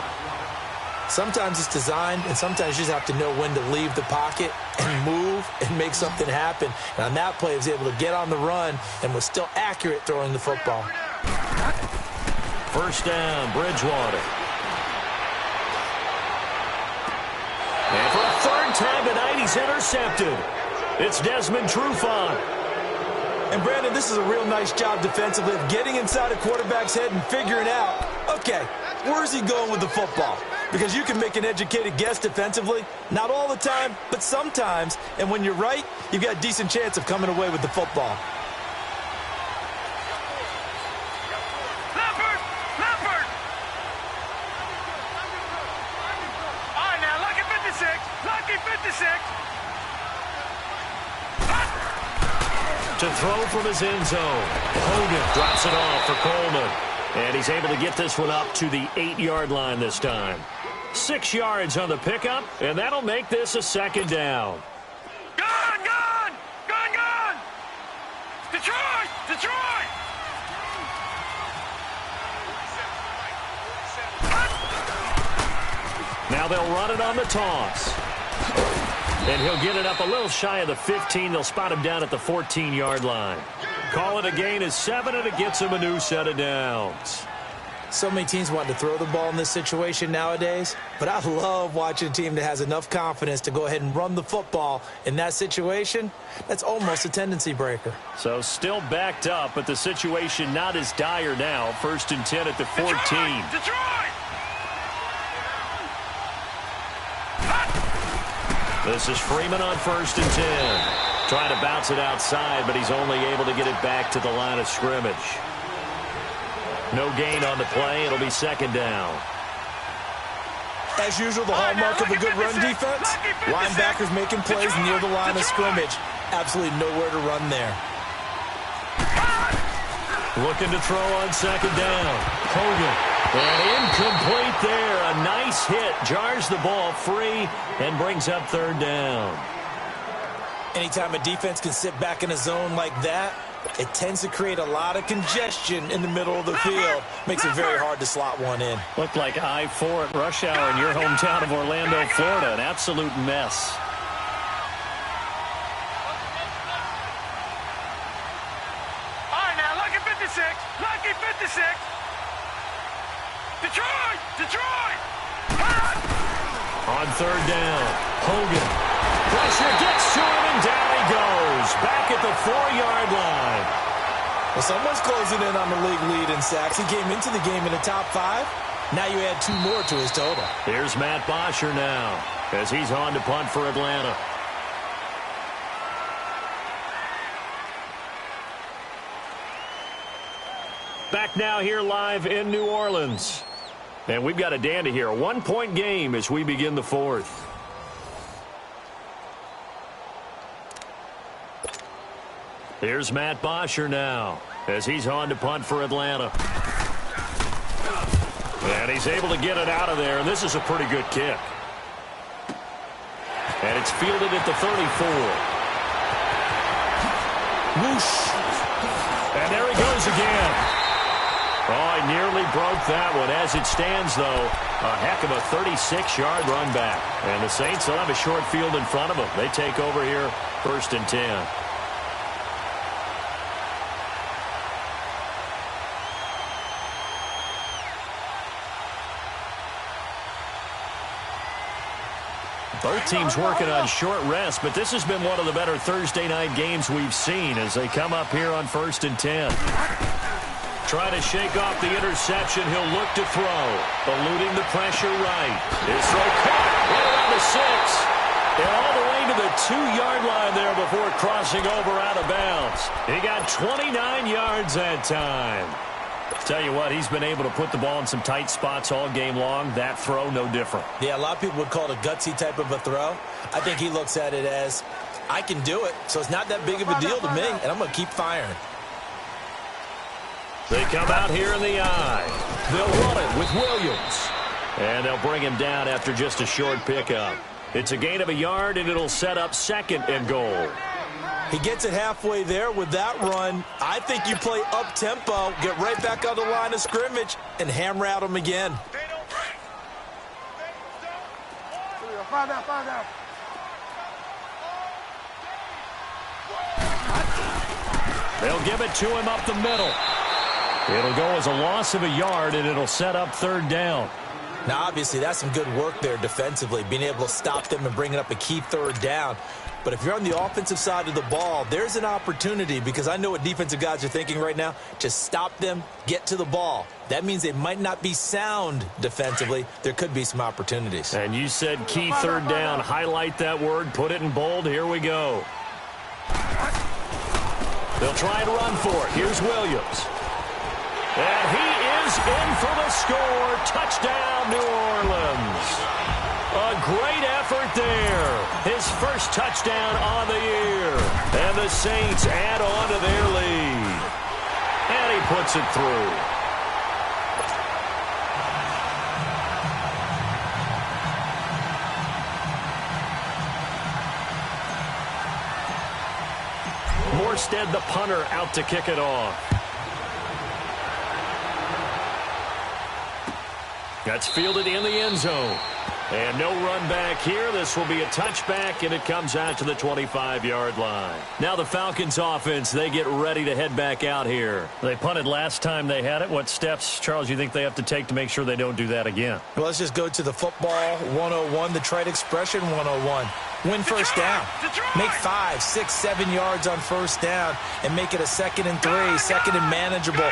Sometimes it's designed, and sometimes you just have to know when to leave the pocket and move and make something happen. And on that play, he was able to get on the run and was still accurate throwing the football. First down, Bridgewater. And for a third time tonight, he's intercepted. It's Desmond Trufant. And, Brandon, this is a real nice job defensively of getting inside a quarterback's head and figuring out, okay, where's he going with the football? Because you can make an educated guess defensively. Not all the time, but sometimes. And when you're right, you've got a decent chance of coming away with the football. Leopard! Leopard! All right, now, lucky 56. Lucky 56. To throw from his end zone. Hogan drops it off for Coleman. And he's able to get this one up to the 8-yard line this time. 6 yards on the pickup, and that'll make this a second down. Gone! Gone! Detroit! Detroit! Now they'll run it on the toss. And he'll get it up a little shy of the 15. They'll spot him down at the 14-yard line. Call it a gain of 7, and it gets him a new set of downs. So many teams want to throw the ball in this situation nowadays, but I love watching a team that has enough confidence to go ahead and run the football in that situation. That's almost a tendency breaker. So still backed up, but the situation not as dire now. 1st and 10 at the 14. Detroit! This is Freeman on 1st and 10. Trying to bounce it outside, but he's only able to get it back to the line of scrimmage. No gain on the play. It'll be 2nd down. As usual, the hallmark of a good run defense, linebackers making plays near the line of scrimmage. Absolutely nowhere to run there. Looking to throw on 2nd down. Hogan. And incomplete there. A nice hit. Jars the ball free and brings up 3rd down. Anytime a defense can sit back in a zone like that, it tends to create a lot of congestion in the middle of the field. Makes it very hard to slot one in. Looked like I-4 at rush hour in your hometown of Orlando, Florida. An absolute mess. All right, now, lucky 56. Lucky 56. Detroit! Detroit! On 3rd down, Hogan. Pressure gets to him, and down he goes. Back at the 4-yard line. Well, someone's closing in on the league lead in sacks. He came into the game in the top 5. Now you add 2 more to his total. Here's Matt Bosher now as he's on to punt for Atlanta. Back now here live in New Orleans. And we've got a dandy here. A 1-point game as we begin the 4th. Here's Matt Bosher now as he's on to punt for Atlanta. And he's able to get it out of there, and this is a pretty good kick. And it's fielded at the 34. Whoosh. And there he goes again. Oh, he nearly broke that one. As it stands, though, a heck of a 36-yard run back. And the Saints will have a short field in front of them. They take over here 1st and 10. Both teams working on short rest, but this has been one of the better Thursday night games we've seen as they come up here on 1st and 10. Trying to shake off the interception. He'll look to throw. Eluding the pressure right. His throw caught right around the 6. And all the way to the 2-yard line there before crossing over out of bounds. He got 29 yards that time. Tell you what, he's been able to put the ball in some tight spots all game long. That throw, no different. Yeah, a lot of people would call it a gutsy type of a throw. I think he looks at it as, I can do it, so it's not that big of a deal to me, and I'm going to keep firing. They come out here in the eye. They'll run it with Williams. And they'll bring him down after just a short pickup. It's a gain of a yard, and it'll set up 2nd and goal. He gets it halfway there with that run. I think you play up-tempo, get right back on the line of scrimmage, and hammer at him again. They'll give it to him up the middle. It'll go as a loss of a yard, and it'll set up 3rd down. Now, obviously, that's some good work there defensively, being able to stop them and bringing up a key 3rd down. But if you're on the offensive side of the ball, there's an opportunity, because I know what defensive guys are thinking right now. Just stop them, get to the ball. That means they might not be sound defensively. There could be some opportunities. And you said key 3rd down. Highlight that word. Put it in bold. Here we go. They'll try and run for it. Here's Williams. And he is in for the score. Touchdown, New Orleans. A great effort there. His first touchdown on the year. And the Saints add on to their lead. And he puts it through. Instead, the punter out to kick it off. That's fielded in the end zone. And no run back here. This will be a touchback, and it comes out to the 25-yard line. Now the Falcons offense, they get ready to head back out here. They punted last time they had it. What steps, Charles, you think they have to take to make sure they don't do that again? Well, let's just go to the football 101, the trade expression 101. Win first down. Make 5, 6, 7 yards on first down and make it a 2nd and 3, 2nd and manageable.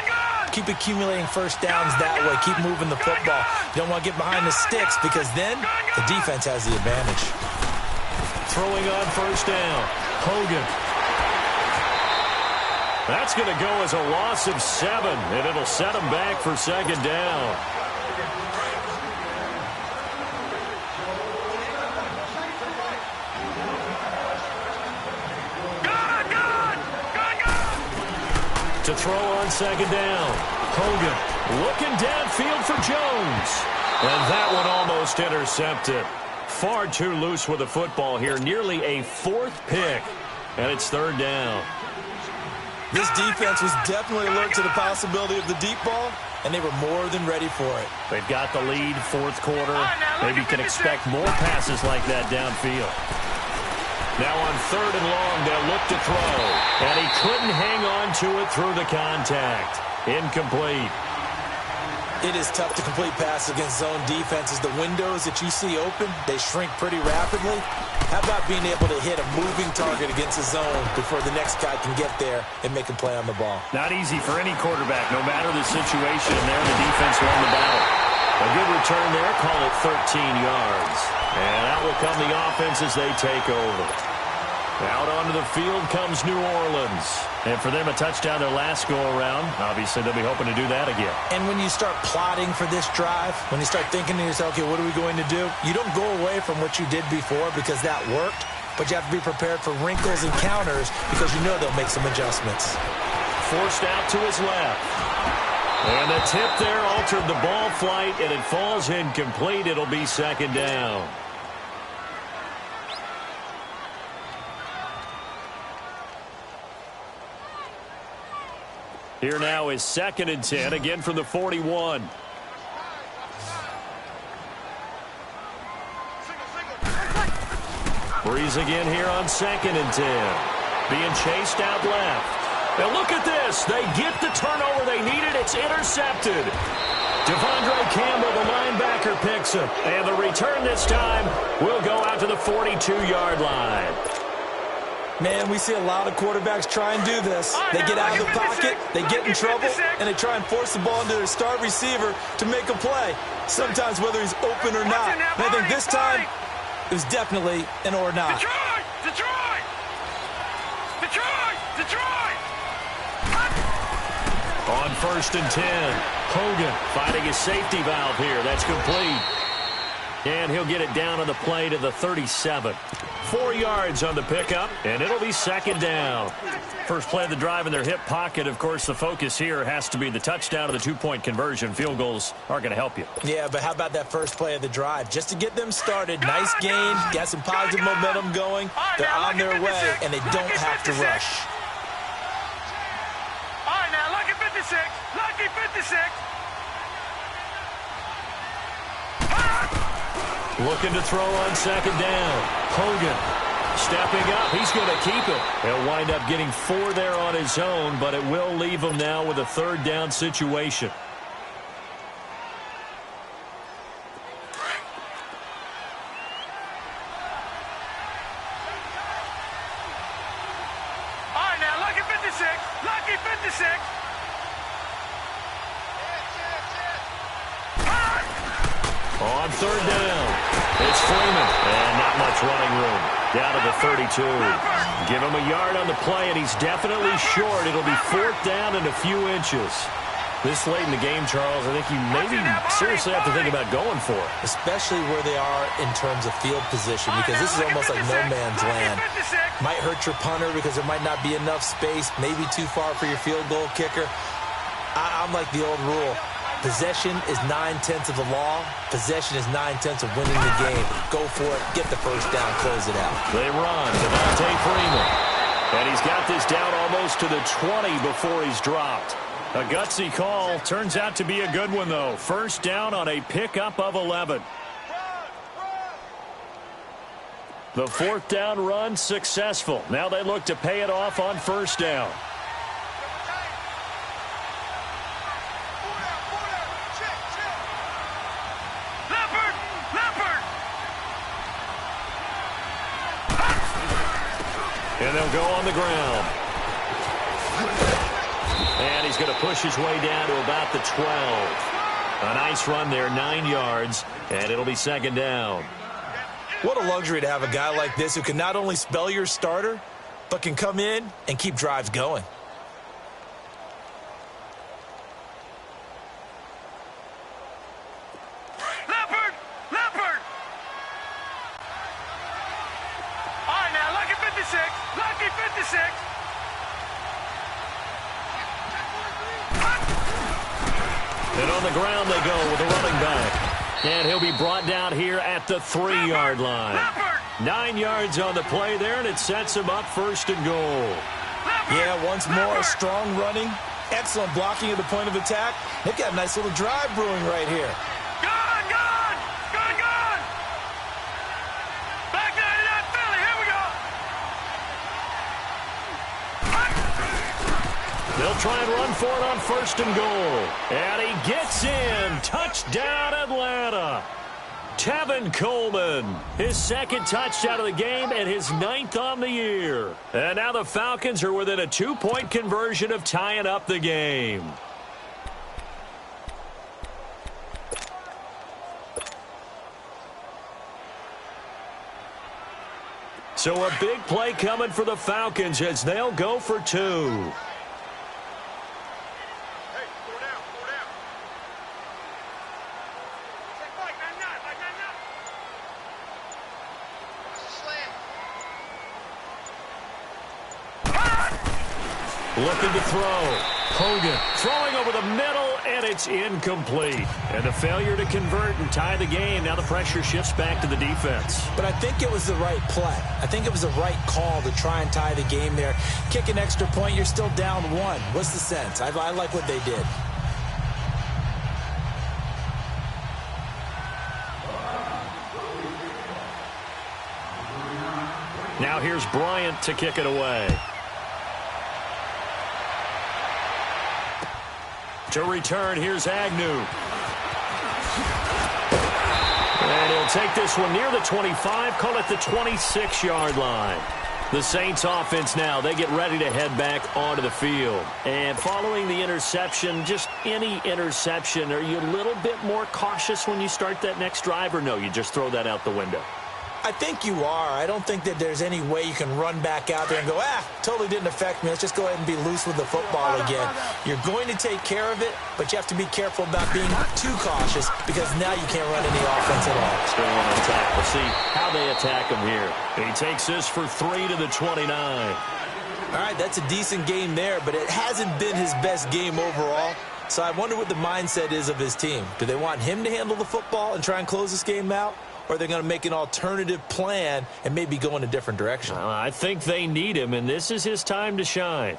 Keep accumulating first downs that way. Keep moving the football. You don't want to get behind the sticks because then the defense has the advantage. Throwing on first down. Hogan. That's going to go as a loss of 7, and it'll set him back for 2nd down. To throw on 2nd down. Hogan looking downfield for Jones. And that one almost intercepted. Far too loose with the football here. Nearly a 4th pick. And it's 3rd down. This defense was definitely alert to the possibility of the deep ball, and they were more than ready for it. They've got the lead, 4th quarter. Maybe you can expect more passes like that downfield. Now on 3rd and long, they'll look to throw. And he couldn't hang on to it through the contact. Incomplete. It is tough to complete passes against zone defenses. The windows that you see open, they shrink pretty rapidly. How about being able to hit a moving target against a zone before the next guy can get there and make a play on the ball? Not easy for any quarterback, no matter the situation. And there, the defense won the battle. A good return there, call it 13 yards. And out will come the offense as they take over. Out onto the field comes New Orleans. And for them, a touchdown their last go-around. Obviously, they'll be hoping to do that again. And when you start plotting for this drive, when you start thinking to yourself, okay, what are we going to do? You don't go away from what you did before because that worked, but you have to be prepared for wrinkles and counters because you know they'll make some adjustments. Forced out to his left. And the tip there altered the ball flight, and it falls incomplete. It'll be 2nd down. Here now is 2nd and 10, again from the 41. Breeze again here on 2nd and 10. Being chased out left. Now look at this. They get the turnover they needed. It's intercepted. Devondre Campbell, the linebacker, picks him. And the return this time will go out to the 42-yard line. Man, we see a lot of quarterbacks try and do this. They get out of the pocket, they get in trouble, and they try and force the ball into their star receiver to make a play, sometimes whether he's open or not. And I think this time, it was definitely an or not. Detroit! On 1st and 10, Hogan finding his safety valve here. That's complete. And he'll get it down on the play to the 37. 4 yards on the pickup, and it'll be 2nd down. First play of the drive in their hip pocket. Of course, the focus here has to be the touchdown or the 2-point conversion. Field goals aren't going to help you. Yeah, but how about that first play of the drive? Just to get them started, nice gain, got some positive momentum going. They're on their way, and they don't have to rush. All right, now, lucky 56. Lucky 56. Looking to throw on 2nd down. Hogan stepping up. He's going to keep it. He'll wind up getting 4 there on his own, but it will leave him now with a 3rd down situation. All right, now, lucky 56. Lucky 56. On 3rd down, it's Freeman, and not much running room. Down to the 32. Give him a yard on the play, and he's definitely short. It'll be 4th down and a few inches. This late in the game, Charles, I think you maybe seriously have to think about going for it. Especially where they are in terms of field position, because this is almost like no man's land. Might hurt your punter because there might not be enough space, maybe too far for your field goal kicker. I'm like the old rule. Possession is 9/10 of the law. Possession is 9/10 of winning the game. Go for it. Get the first down. Close it out. They run. Devontae Freeman. And he's got this down almost to the 20 before he's dropped. A gutsy call. Turns out to be a good one, though. First down on a pickup of 11. The fourth down run successful. Now they look to pay it off on first down. And they'll go on the ground. And he's going to push his way down to about the 12. A nice run there, 9 yards, and it'll be second down. What a luxury to have a guy like this who can not only spell your starter, but can come in and keep drives going. Leopard! Leopard! All right, now, lucky 56. Lucky 56. And on the ground they go with a running back. And he'll be brought down here at the 3-yard line. 9 yards on the play there, and it sets him up first and goal. Yeah, once more, strong running, excellent blocking at the point of attack. They've got a nice little drive brewing right here. Gone, gone, gone, gone. Back 99 Philly, here we go. They'll try and run for it on first and goal. And he gets in. Touchdown, Atlanta. Tevin Coleman, his second touchdown of the game and his 9th on the year. And now the Falcons are within a 2-point conversion of tying up the game. So a big play coming for the Falcons as they'll go for 2. Looking to throw. Hogan throwing over the middle, and it's incomplete. And a failure to convert and tie the game. Now the pressure shifts back to the defense. But I think it was the right play. I think it was the right call to try and tie the game there. Kick an extra point, you're still down 1. What's the sense? I like what they did. Now here's Bryant to kick it away. To return, here's Agnew. And he'll take this one near the 25, call it the 26-yard line. The Saints offense now, they get ready to head back onto the field. And following the interception, just any interception, are you a little bit more cautious when you start that next drive, or no, you just throw that out the window? I think you are. I don't think that there's any way you can run back out there and go, totally didn't affect me. Let's just go ahead and be loose with the football again. You're going to take care of it, but you have to be careful about being too cautious because now you can't run any offense at all. Still on attack. We'll see how they attack him here. He takes this for 3 to the 29. All right, that's a decent game there, but it hasn't been his best game overall. So I wonder what the mindset is of his team. Do they want him to handle the football and try and close this game out? Or are they going to make an alternative plan and maybe go in a different direction? I think they need him, and this is his time to shine.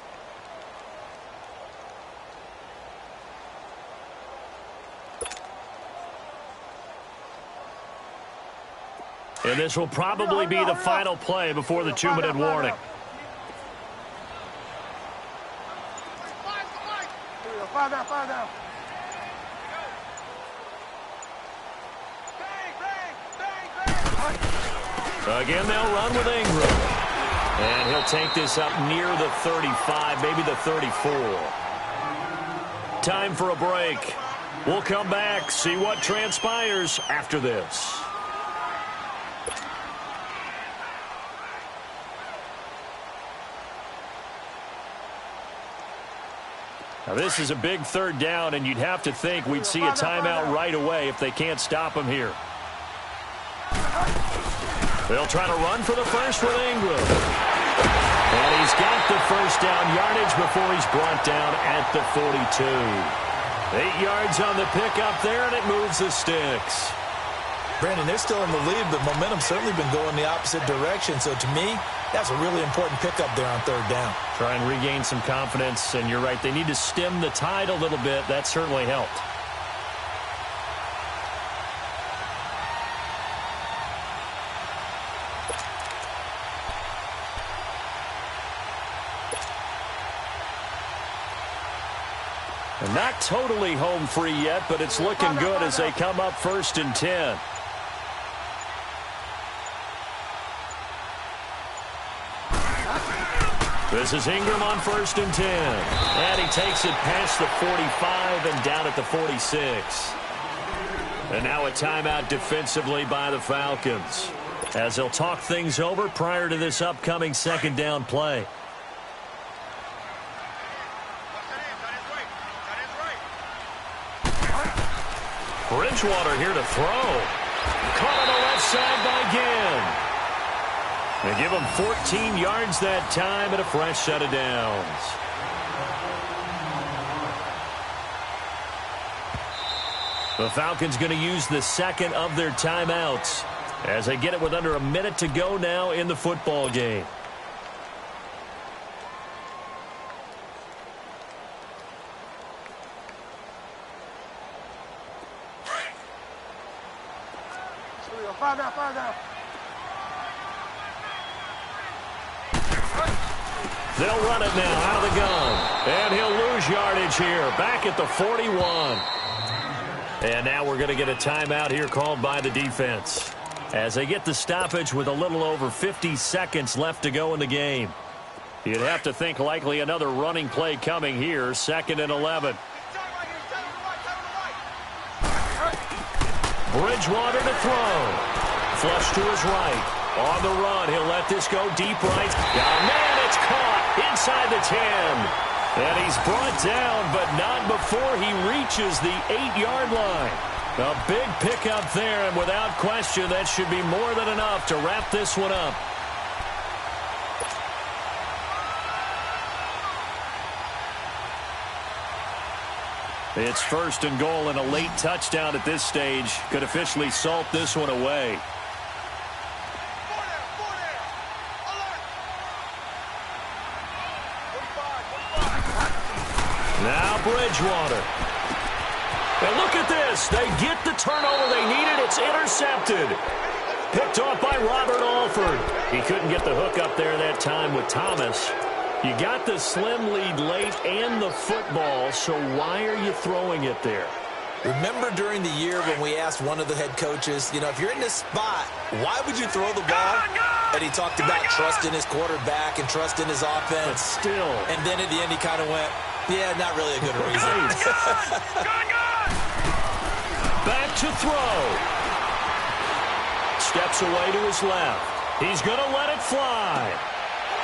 And this will probably be the final play before the 2-minute warning. Five down. Again, they'll run with Ingram. And he'll take this up near the 35, maybe the 34. Time for a break. We'll come back, see what transpires after this. Now, this is a big third down, and you'd have to think we'd see a timeout right away if they can't stop him here. They'll try to run for the first with Ingram. And he's got the first down yardage before he's brought down at the 42. 8 yards on the pickup there, and it moves the sticks. Brandon, they're still in the lead, but momentum's certainly been going the opposite direction. So to me, that's a really important pickup there on third down. Try and regain some confidence, and you're right. They need to stem the tide a little bit. That certainly helped. And not totally home free yet, but it's looking good as they come up 1st and 10. This is Ingram on 1st and 10. And he takes it past the 45 and down at the 46. And now a timeout defensively by the Falcons, as they'll talk things over prior to this upcoming 2nd down play. Bridgewater here to throw. Caught on the left side by Ginn. They give him 14 yards that time and a fresh set of downs. The Falcons going to use the second of their timeouts as they get it with under a minute to go now in the football game. They'll run it now out of the gun. And he'll lose yardage here. Back at the 41. And now we're going to get a timeout here called by the defense, as they get the stoppage with a little over 50 seconds left to go in the game. You'd have to think likely another running play coming here. 2nd and 11. Bridgewater to throw. Flush to his right. On the run, he'll let this go deep right. Oh, man, it's caught inside the 10. And he's brought down, but not before he reaches the 8-yard line. A big pickup there, and without question, that should be more than enough to wrap this one up. It's 1st and goal, and a late touchdown at this stage could officially salt this one away. Now Bridgewater. And look at this. They get the turnover they needed. It's intercepted. Picked off by Robert Alford. He couldn't get the hook up there that time with Thomas. You got the slim lead late and the football, so why are you throwing it there? Remember during the year when we asked one of the head coaches, if you're in this spot, why would you throw the ball? And he talked about trust in his quarterback and trust in his offense. But still. And then at the end he kind of went, yeah, not really a good reason. Back to throw. Steps away to his left. He's going to let it fly.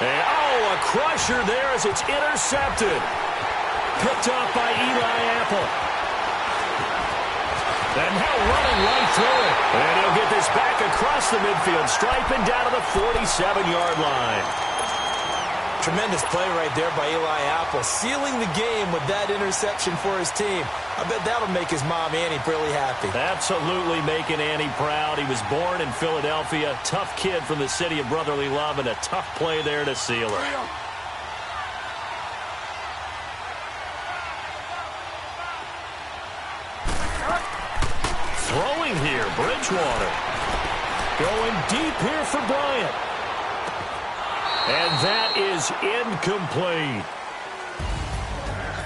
And, a crusher there as it's intercepted. Picked off by Eli Apple. And now running right through it. And he'll get this back across the midfield stripe and down to the 47-yard line. Tremendous play right there by Eli Apple, sealing the game with that interception for his team. I bet that'll make his mom, Annie, really happy. Absolutely making Annie proud. He was born in Philadelphia, tough kid from the city of brotherly love, and a tough play there to seal her. Throwing here, Bridgewater. Going deep here for Bryant. And that is incomplete.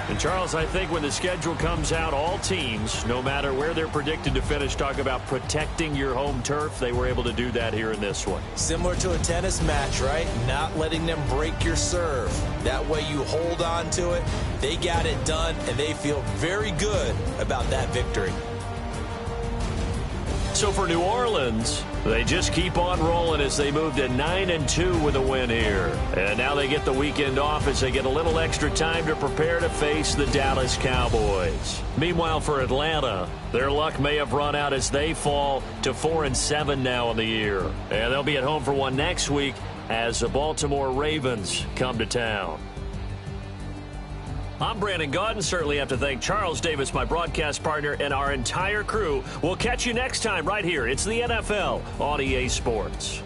And, Charles, I think when the schedule comes out, all teams, no matter where they're predicted to finish, talk about protecting your home turf. They were able to do that here in this one. Similar to a tennis match, right? Not letting them break your serve. That way you hold on to it. They got it done, and they feel very good about that victory. So for New Orleans, they just keep on rolling as they move to 9-2 with a win here. And now they get the weekend off as they get a little extra time to prepare to face the Dallas Cowboys. Meanwhile, for Atlanta, their luck may have run out as they fall to 4-7 now in the year. And they'll be at home for one next week as the Baltimore Ravens come to town. I'm Brandon Gaudin. Certainly have to thank Charles Davis, my broadcast partner, and our entire crew. We'll catch you next time right here. It's the NFL on EA Sports.